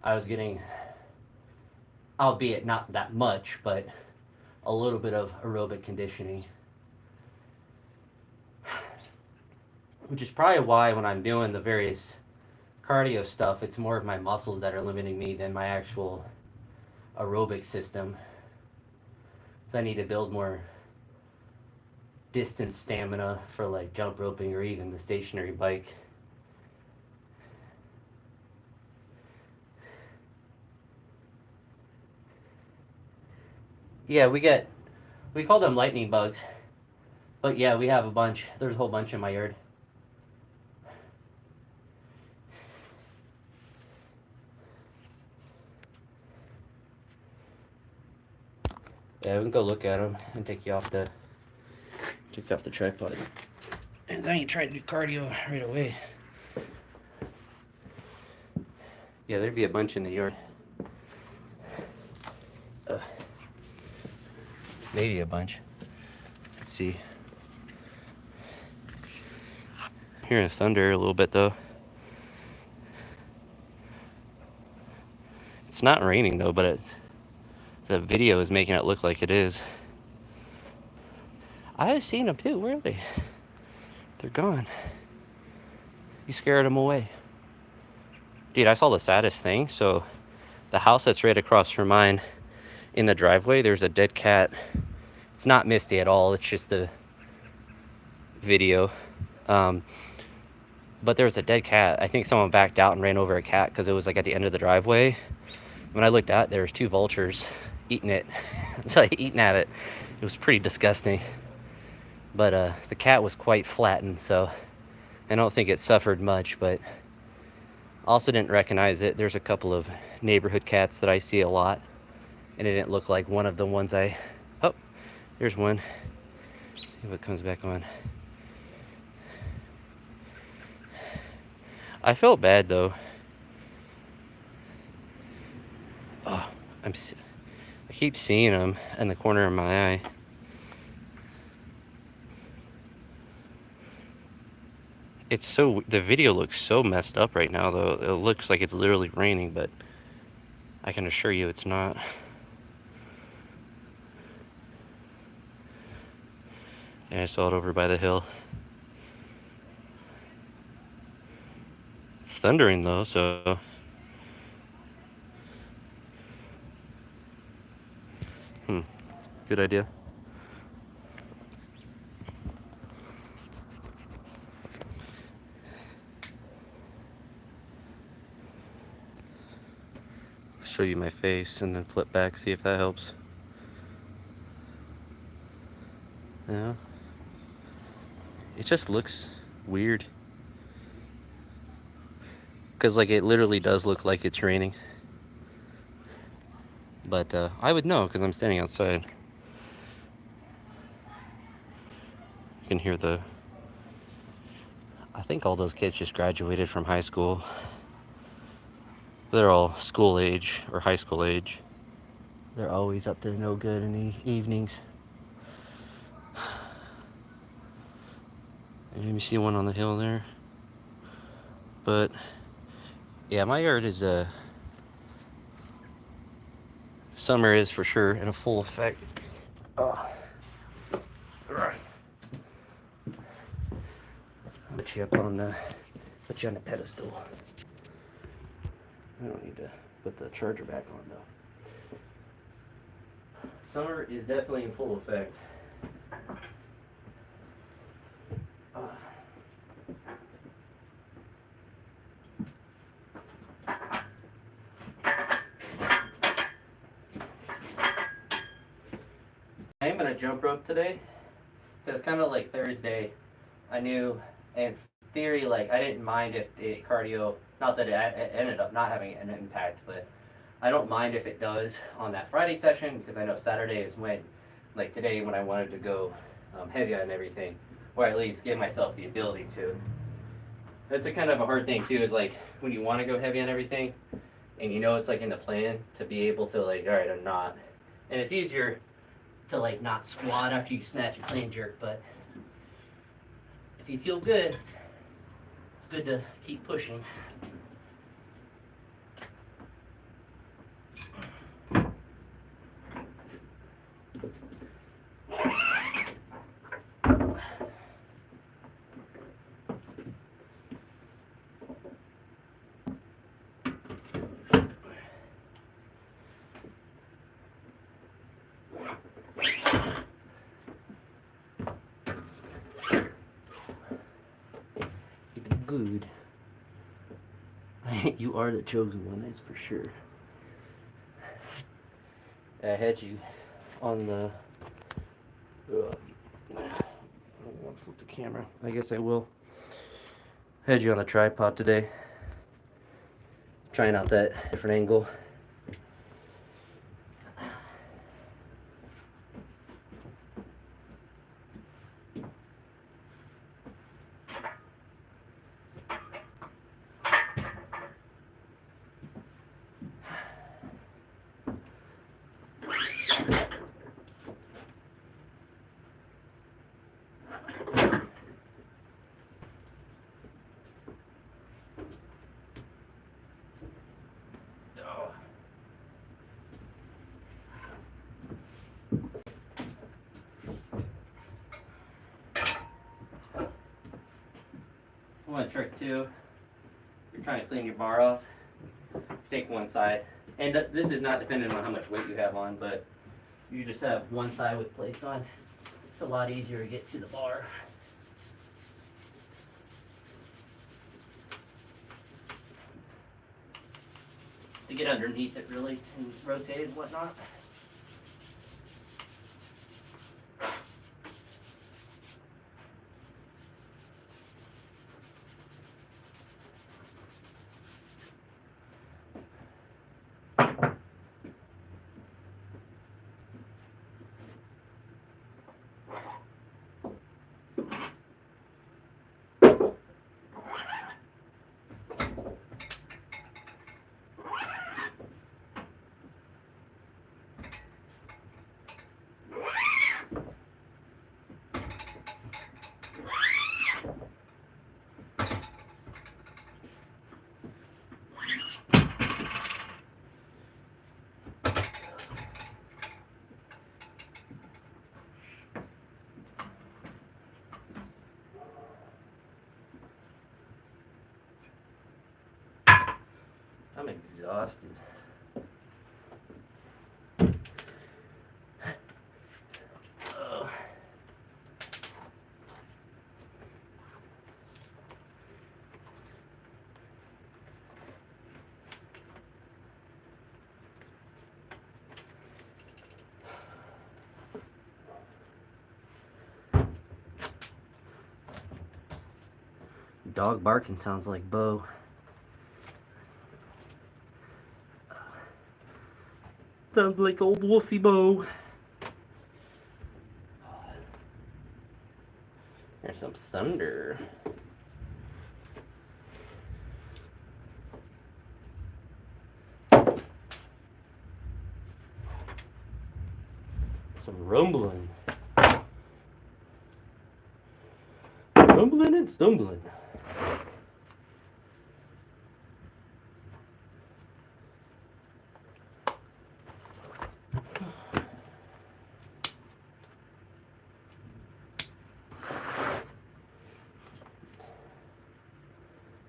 I was getting, albeit not that much, but a little bit of aerobic conditioning. Which is probably why when I'm doing the various cardio stuff, it's more of my muscles that are limiting me than my actual aerobic system. So I need to build more distance stamina for like jump roping or even the stationary bike. Yeah, we call them lightning bugs. But yeah, we have a bunch. There's a whole bunch in my yard. Yeah, we can go look at them and take you off the tripod. And then you try to do cardio right away. Yeah, there'd be a bunch in the yard. Maybe a bunch. Let's see. Hearing thunder a little bit though. It's not raining though, but the video is making it look like it is. I've seen them too. Where are they? They're gone. You scared them away. Dude, I saw the saddest thing. So the house that's right across from mine, in the driveway, there's a dead cat. It's not Misty at all. It's just the video. But there was a dead cat. I think someone backed out and ran over a cat because it was like at the end of the driveway. When I looked out, there was 2 vultures eating it. It's like eating at it. It was pretty disgusting. But the cat was quite flattened, so I don't think it suffered much, but also didn't recognize it. There's a couple of neighborhood cats that I see a lot, and it didn't look like one of the ones oh, there's one. If it comes back on. I felt bad though. Oh, I keep seeing them in the corner of my eye. The video looks so messed up right now though. It looks like it's literally raining, but I can assure you it's not. And I saw it over by the hill. It's thundering though, so. Good idea. Show you my face and then flip back, see if that helps. Yeah. It just looks weird. Because like it literally does look like it's raining. But I would know because I'm standing outside. You can hear I think all those kids just graduated from high school. They're all school age or high school age. They're always up to no good in the evenings. And you see one on the hill there. But yeah, my yard is summer is for sure in a full effect. Oh. Put you on the pedestal. I don't need to put the charger back on though. Summer is definitely in full effect. I am gonna jump rope today because kind of like Thursday, I knew in theory like I didn't mind if the cardio, not that it ended up not having an impact, but I don't mind if it does on that Friday session because I know Saturday is when, like today when I wanted to go heavy on everything, or at least give myself the ability to. That's a kind of a hard thing too, is like when you want to go heavy on everything and you know it's like in the plan to be able to like, all right, I'm not. And it's easier to like not squat after you snatch a clean jerk, but if you feel good, it's good to keep pushing. Good. You are the chosen one, that's for sure. I had you on the. I don't want to flip the camera. I guess I will. Had you on a tripod today. Trying out that different angle. One trick too, you're trying to clean your bar off, take one side, and this is not dependent on how much weight you have on, but you just have one side with plates on. It's a lot easier to get to the bar. To get underneath it really and rotate and whatnot. I'm exhausted. Ugh. Dog barking sounds like Bo. Sounds like old Wolfie Bo. There's some thunder. Some rumbling. Rumbling and stumbling.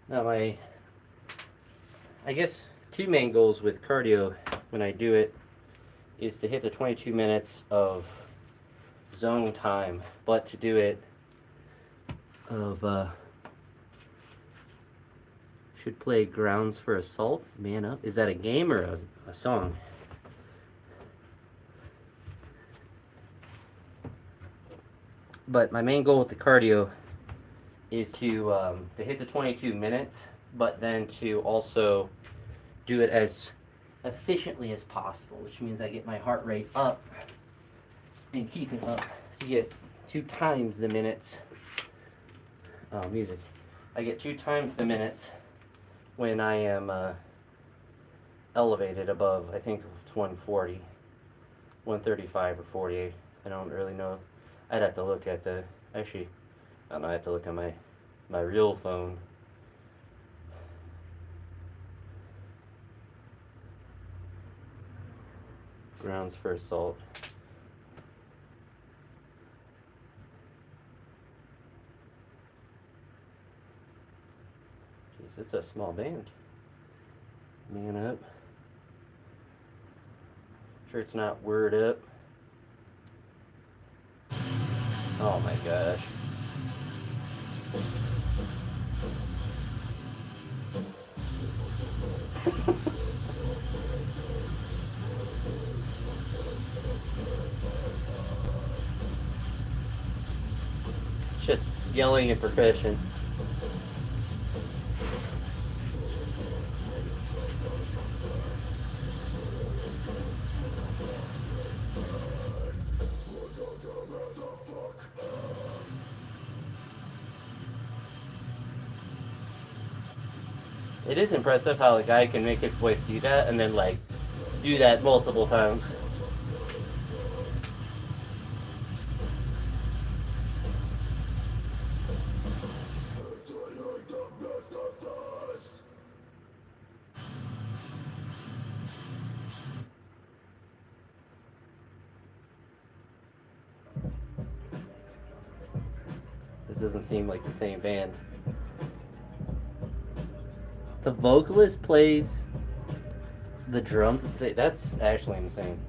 Now I guess two main goals with cardio when I do it is to hit the 22 minutes of zone time, but to do it of should play Grounds for Assault, Man Up. Is that a game or a song? But my main goal with the cardio is to hit the 22 minutes, but then to also do it as efficiently as possible, which means I get my heart rate up and keep it up. So you get 2 times the minutes. Oh, music. I get 2 times the minutes when I am elevated above, I think it's 140, 135 or 48. I don't really know. I'd have to look at the, actually, I don't know, I have to look at my real phone. Grounds for assault. Jeez, it's a small band. Man up. Sure it's not word up. Oh my gosh. It's just yelling in percussion. It is impressive how a guy can make his voice do that and then like do that multiple times. This doesn't seem like the same band. The vocalist plays the drums. That's actually insane.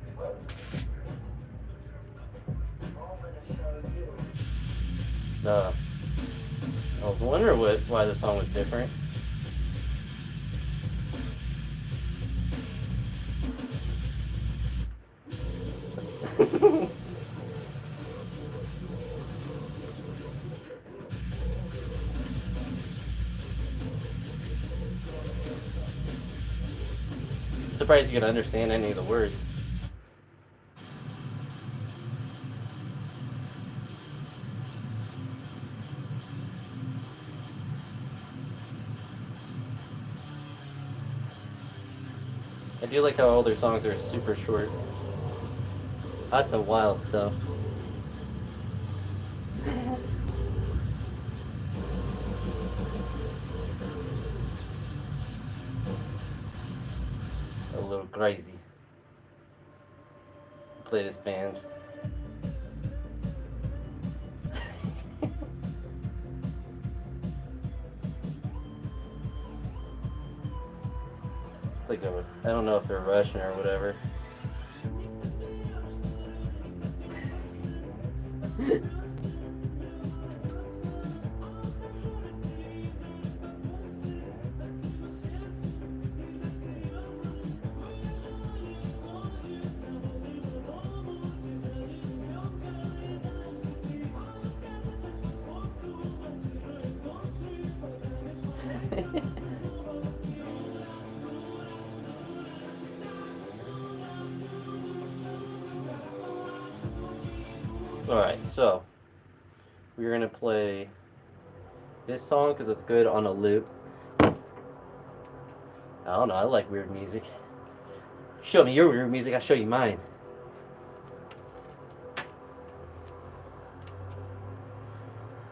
I was wondering why the song was different. Surprised you could understand any of the words. I do like how all their songs are super short. That's some wild stuff. A little crazy. Play this band. It's like I don't know if they're Russian or whatever. Alright, so we're going to play this song because it's good on a loop. I don't know, I like weird music. Show me your weird music, I'll show you mine.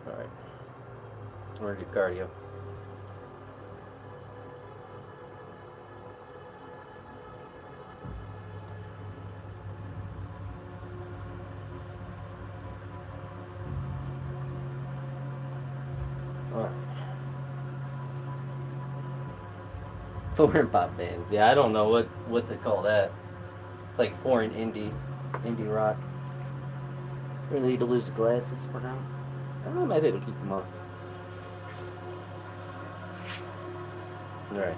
Alright, we're going to do cardio. Foreign pop bands. Yeah, I don't know what to call that. It's like foreign indie rock. Really need to lose the glasses for now. I don't know, maybe it'll keep them on. Alright.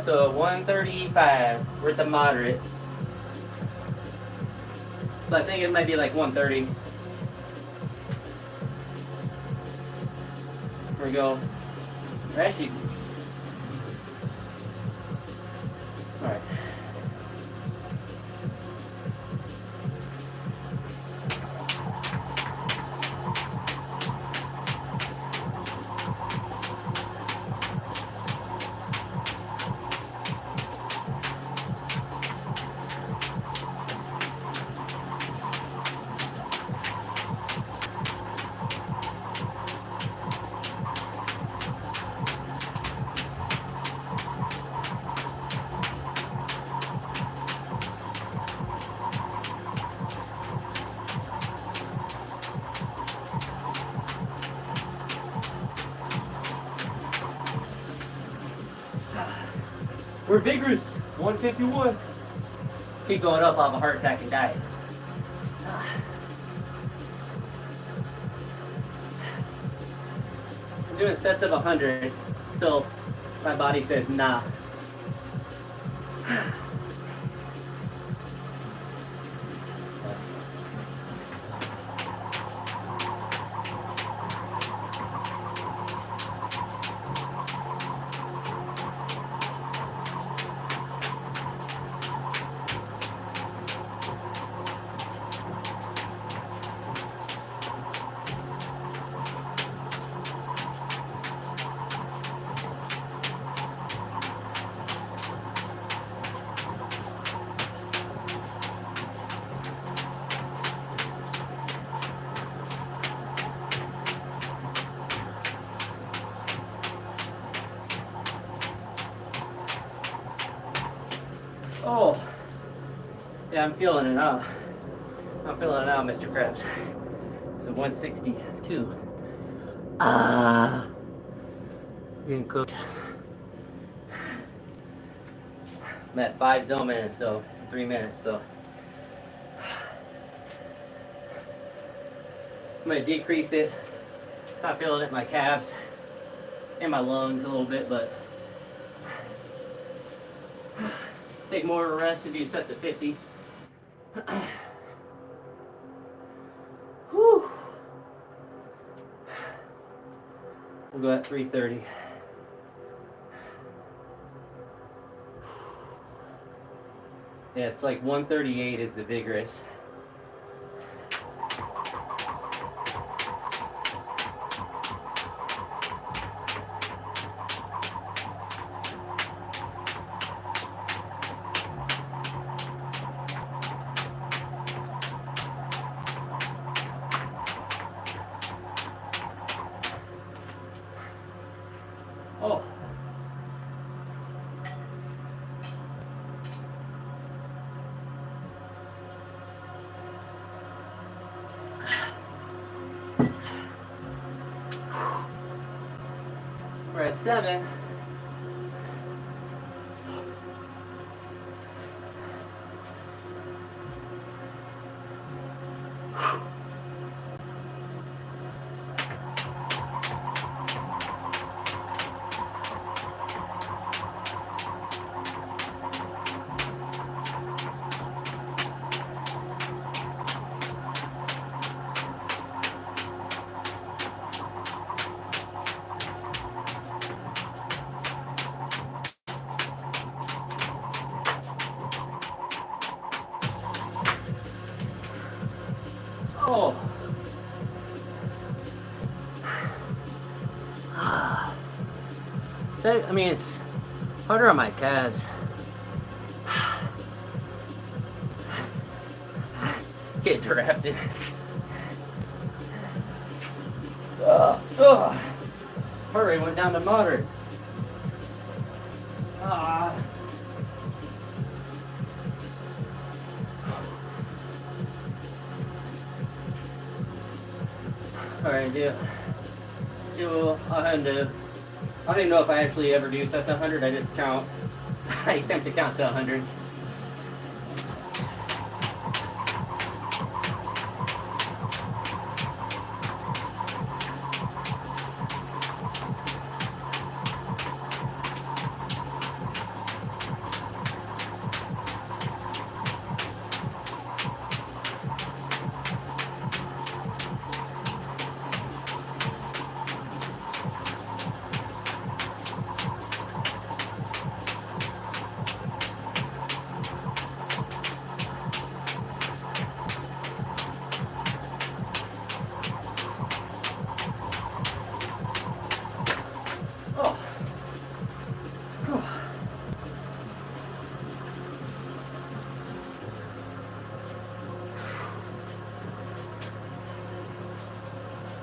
to 135. We're at the moderate. So I think it might be like 130. Here we go. Actually, all right. We're vigorous. 151. Keep going up, I'll have a heart attack and die. I'm doing sets of 100 until my body says nah. Oh, yeah, I'm feeling it now. I'm feeling it now, Mr. Krabs. So 162. Getting cooked. I'm at 5 zone minutes, so 3 minutes, so. I'm gonna decrease it. Stop feeling it in my calves and my lungs a little bit, but take more of a rest and do sets of 50. Whew. We'll go at 330. Yeah, it's like 138 is the vigorous. Oh. We're at 7. Oh. So, I mean, it's harder on my calves. Get drafted. Heart rate went down to moderate. Alright, do 100. I don't even know if I actually ever do sets 100, I just count. I attempt to count to 100.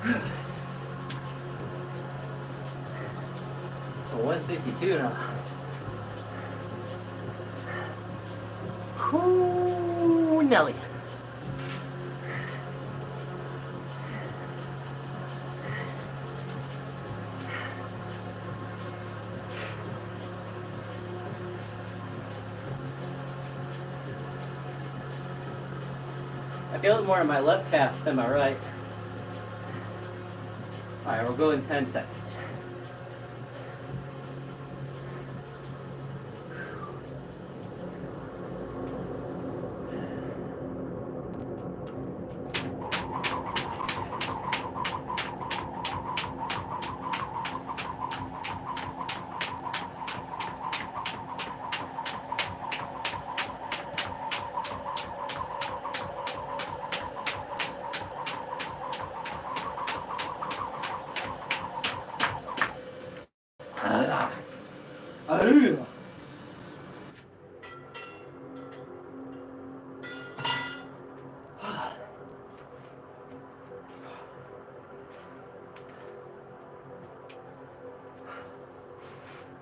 So 162 now. Whoo, Nelly. I feel it more in my left calf than my right. Alright, we'll go in 10 seconds.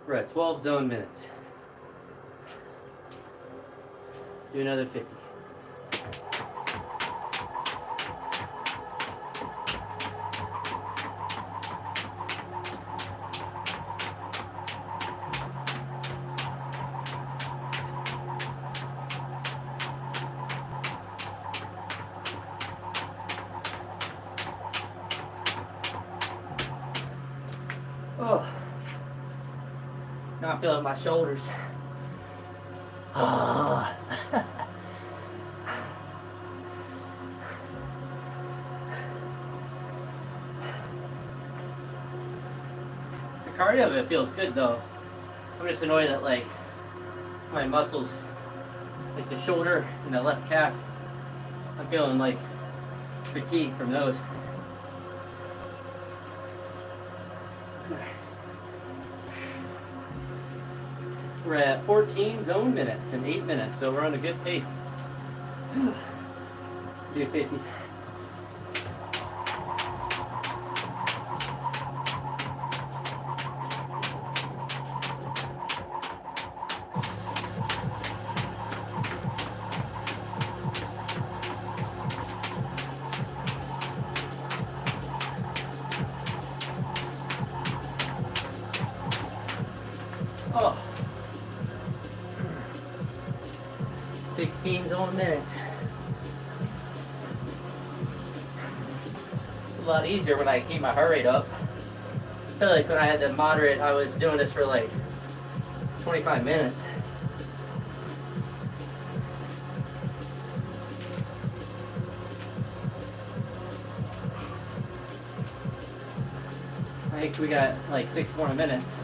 We're at 12 zone minutes. Do another 50. Oh, now I'm feeling my shoulders. Oh. The cardio of it feels good though. I'm just annoyed that like my muscles, like the shoulder and the left calf, I'm feeling like fatigue from those. We're at 14 zone minutes in 8 minutes, so we're on a good pace. Do 50. Oh. 16 zone minutes. It's a lot easier when I keep my heart rate up. I feel like when I had the moderate, I was doing this for like 25 minutes. I think we got like 6 more minutes.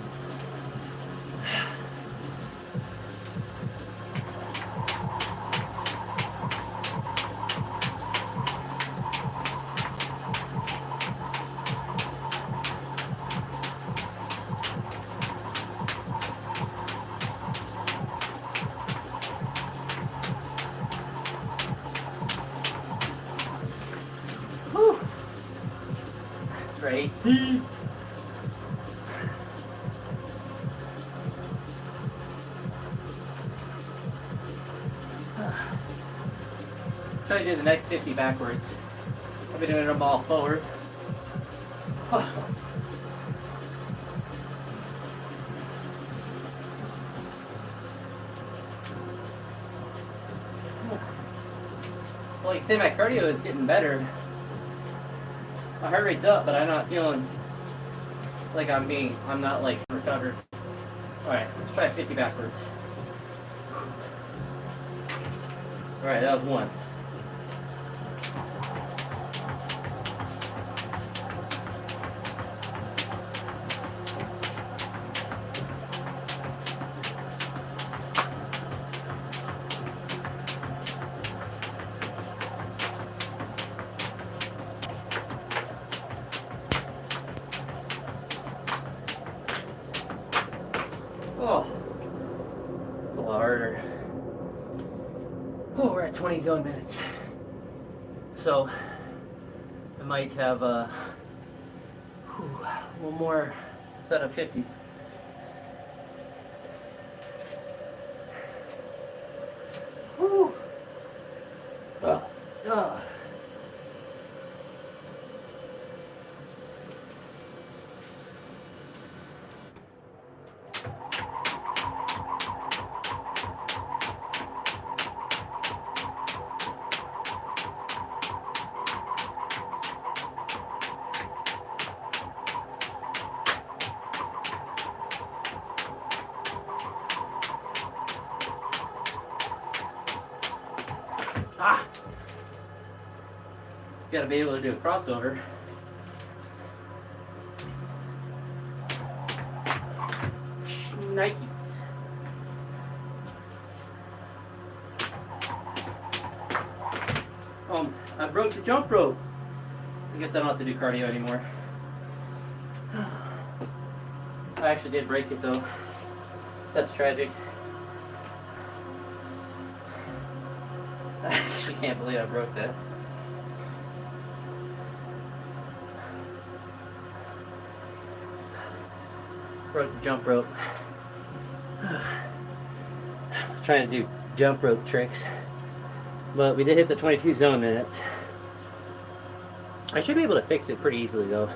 Right. Try to do the next 50 backwards. I've been doing them all forward. Well, like say my cardio is getting better. My heart rate's up, but I'm not feeling like I'm not like recovered. Alright, let's try 50 backwards. Alright, that was one. Oh, it's a lot harder. Oh, we're at 20 zone minutes. So, I might have One more set of 50. Whew. Ah. Ah! Gotta be able to do a crossover. Nikes. I broke the jump rope. I guess I don't have to do cardio anymore. I actually did break it though. That's tragic. I actually can't believe I broke that. Broke the jump rope. Trying to do jump rope tricks. But we did hit the 22 zone minutes. I should be able to fix it pretty easily though.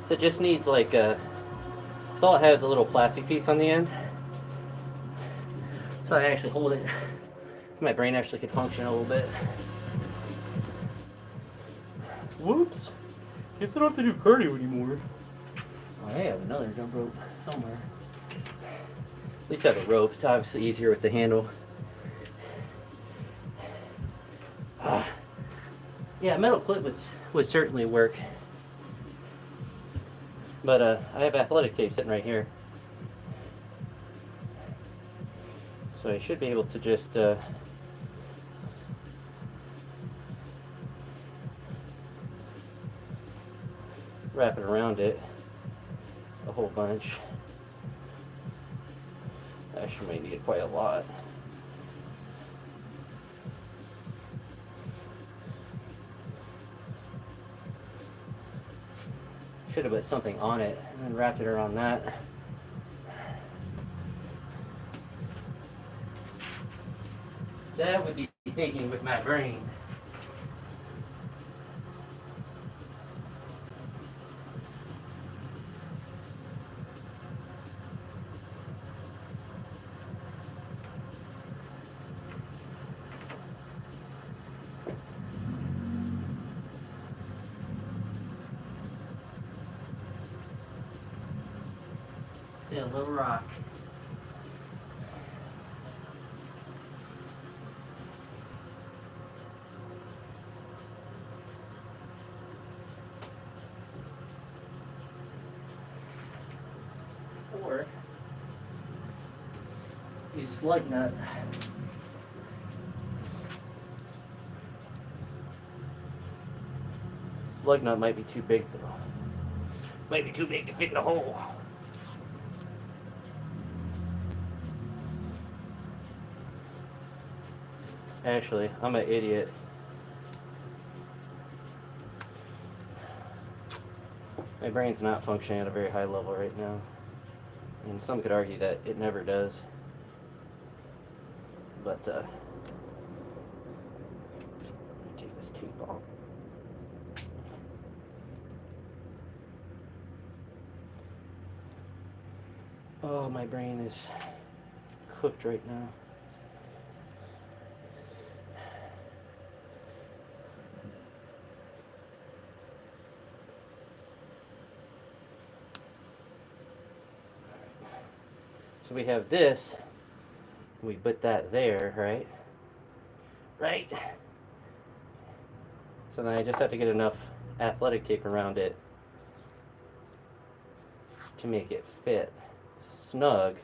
So it just needs like a, so all it has is a little plastic piece on the end. So I actually hold it. My brain actually could function a little bit. Whoops. Guess I don't have to do cardio anymore. Oh, I have another jump rope somewhere. At least I have a rope. It's obviously easier with the handle. Yeah, metal clip would certainly work. But I have athletic tape sitting right here. So I should be able to just wrap it around it a whole bunch. Actually may need quite a lot. Should have put something on it and then wrapped it around that. That would be thinking with my brain. See a little rock. Or use a lug nut. Lug nut might be too big though. Might be too big to fit in the hole. Actually, I'm an idiot. My brain's not functioning at a very high level right now. And some could argue that it never does. But, take this tape off. Oh, my brain is cooked right now. So we have this, we put that there, right? Right? So then I just have to get enough athletic tape around it to make it fit snug.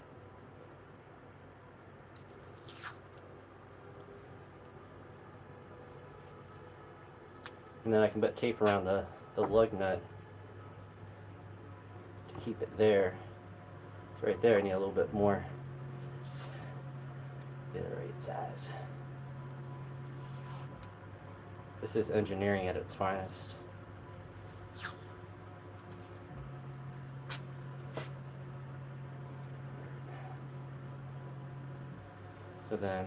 And then I can put tape around the lug nut to keep it there. So right there I need a little bit more. Get it right size. This is engineering at its finest. So then,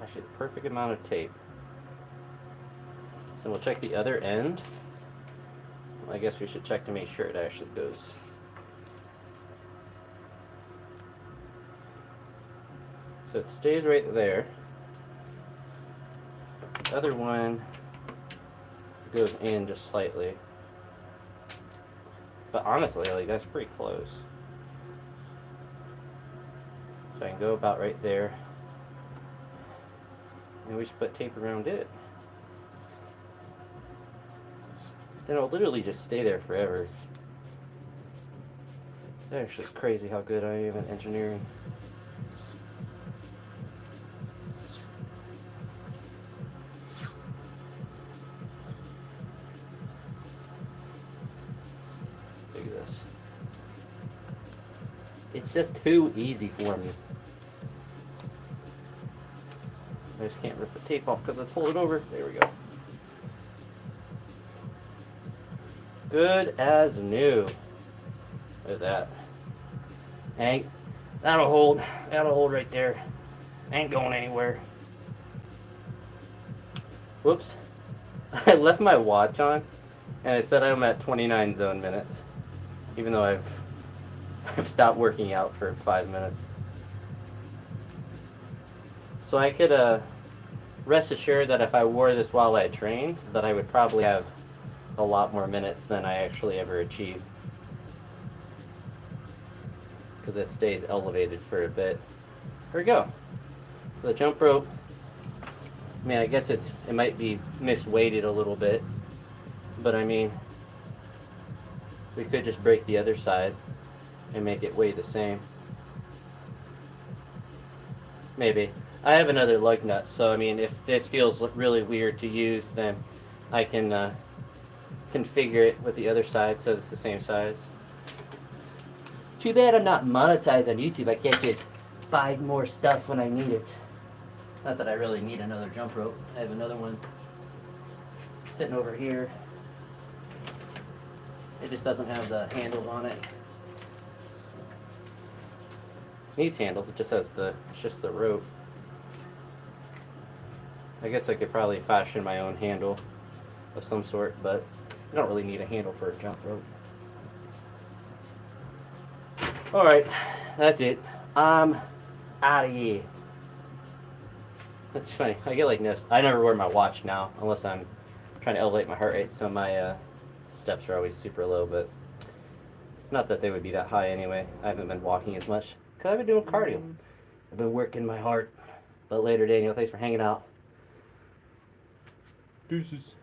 actually the perfect amount of tape. So we'll check the other end. I guess we should check to make sure it actually goes. So it stays right there. The other one goes in just slightly. But honestly, like, that's pretty close. So I can go about right there. And we just put tape around it. Then it'll literally just stay there forever. It's actually crazy how good I am at engineering. Look at this. It's just too easy for me. I just can't rip the tape off because it's folded over. There we go. Good as new. Look at that. Ain't that'll hold. That'll hold right there. Ain't going anywhere. Whoops. I left my watch on and it said I'm at 29 zone minutes. Even though I've stopped working out for 5 minutes. So I could rest assured that if I wore this while I trained, that I would probably have a lot more minutes than I actually ever achieve. Because it stays elevated for a bit. Here we go. So the jump rope, I mean, I guess it might be misweighted a little bit, but I mean, we could just break the other side and make it weigh the same. Maybe. I have another lug nut, so I mean, if this feels really weird to use, then I can configure it with the other side so it's the same size. Too bad I'm not monetized on YouTube. I can't just buy more stuff when I need it. Not that I really need another jump rope. I have another one sitting over here. It just doesn't have the handles on it. It needs handles. It just has it's just the rope. I guess I could probably fashion my own handle of some sort, but I don't really need a handle for a jump rope. Alright, that's it. I'm out of here. That's funny. I get like this. I never wear my watch now, unless I'm trying to elevate my heart rate, so my steps are always super low, but not that they would be that high anyway. I haven't been walking as much, because I've been doing cardio. I've been working my heart. But later, Daniel, thanks for hanging out. Deuces.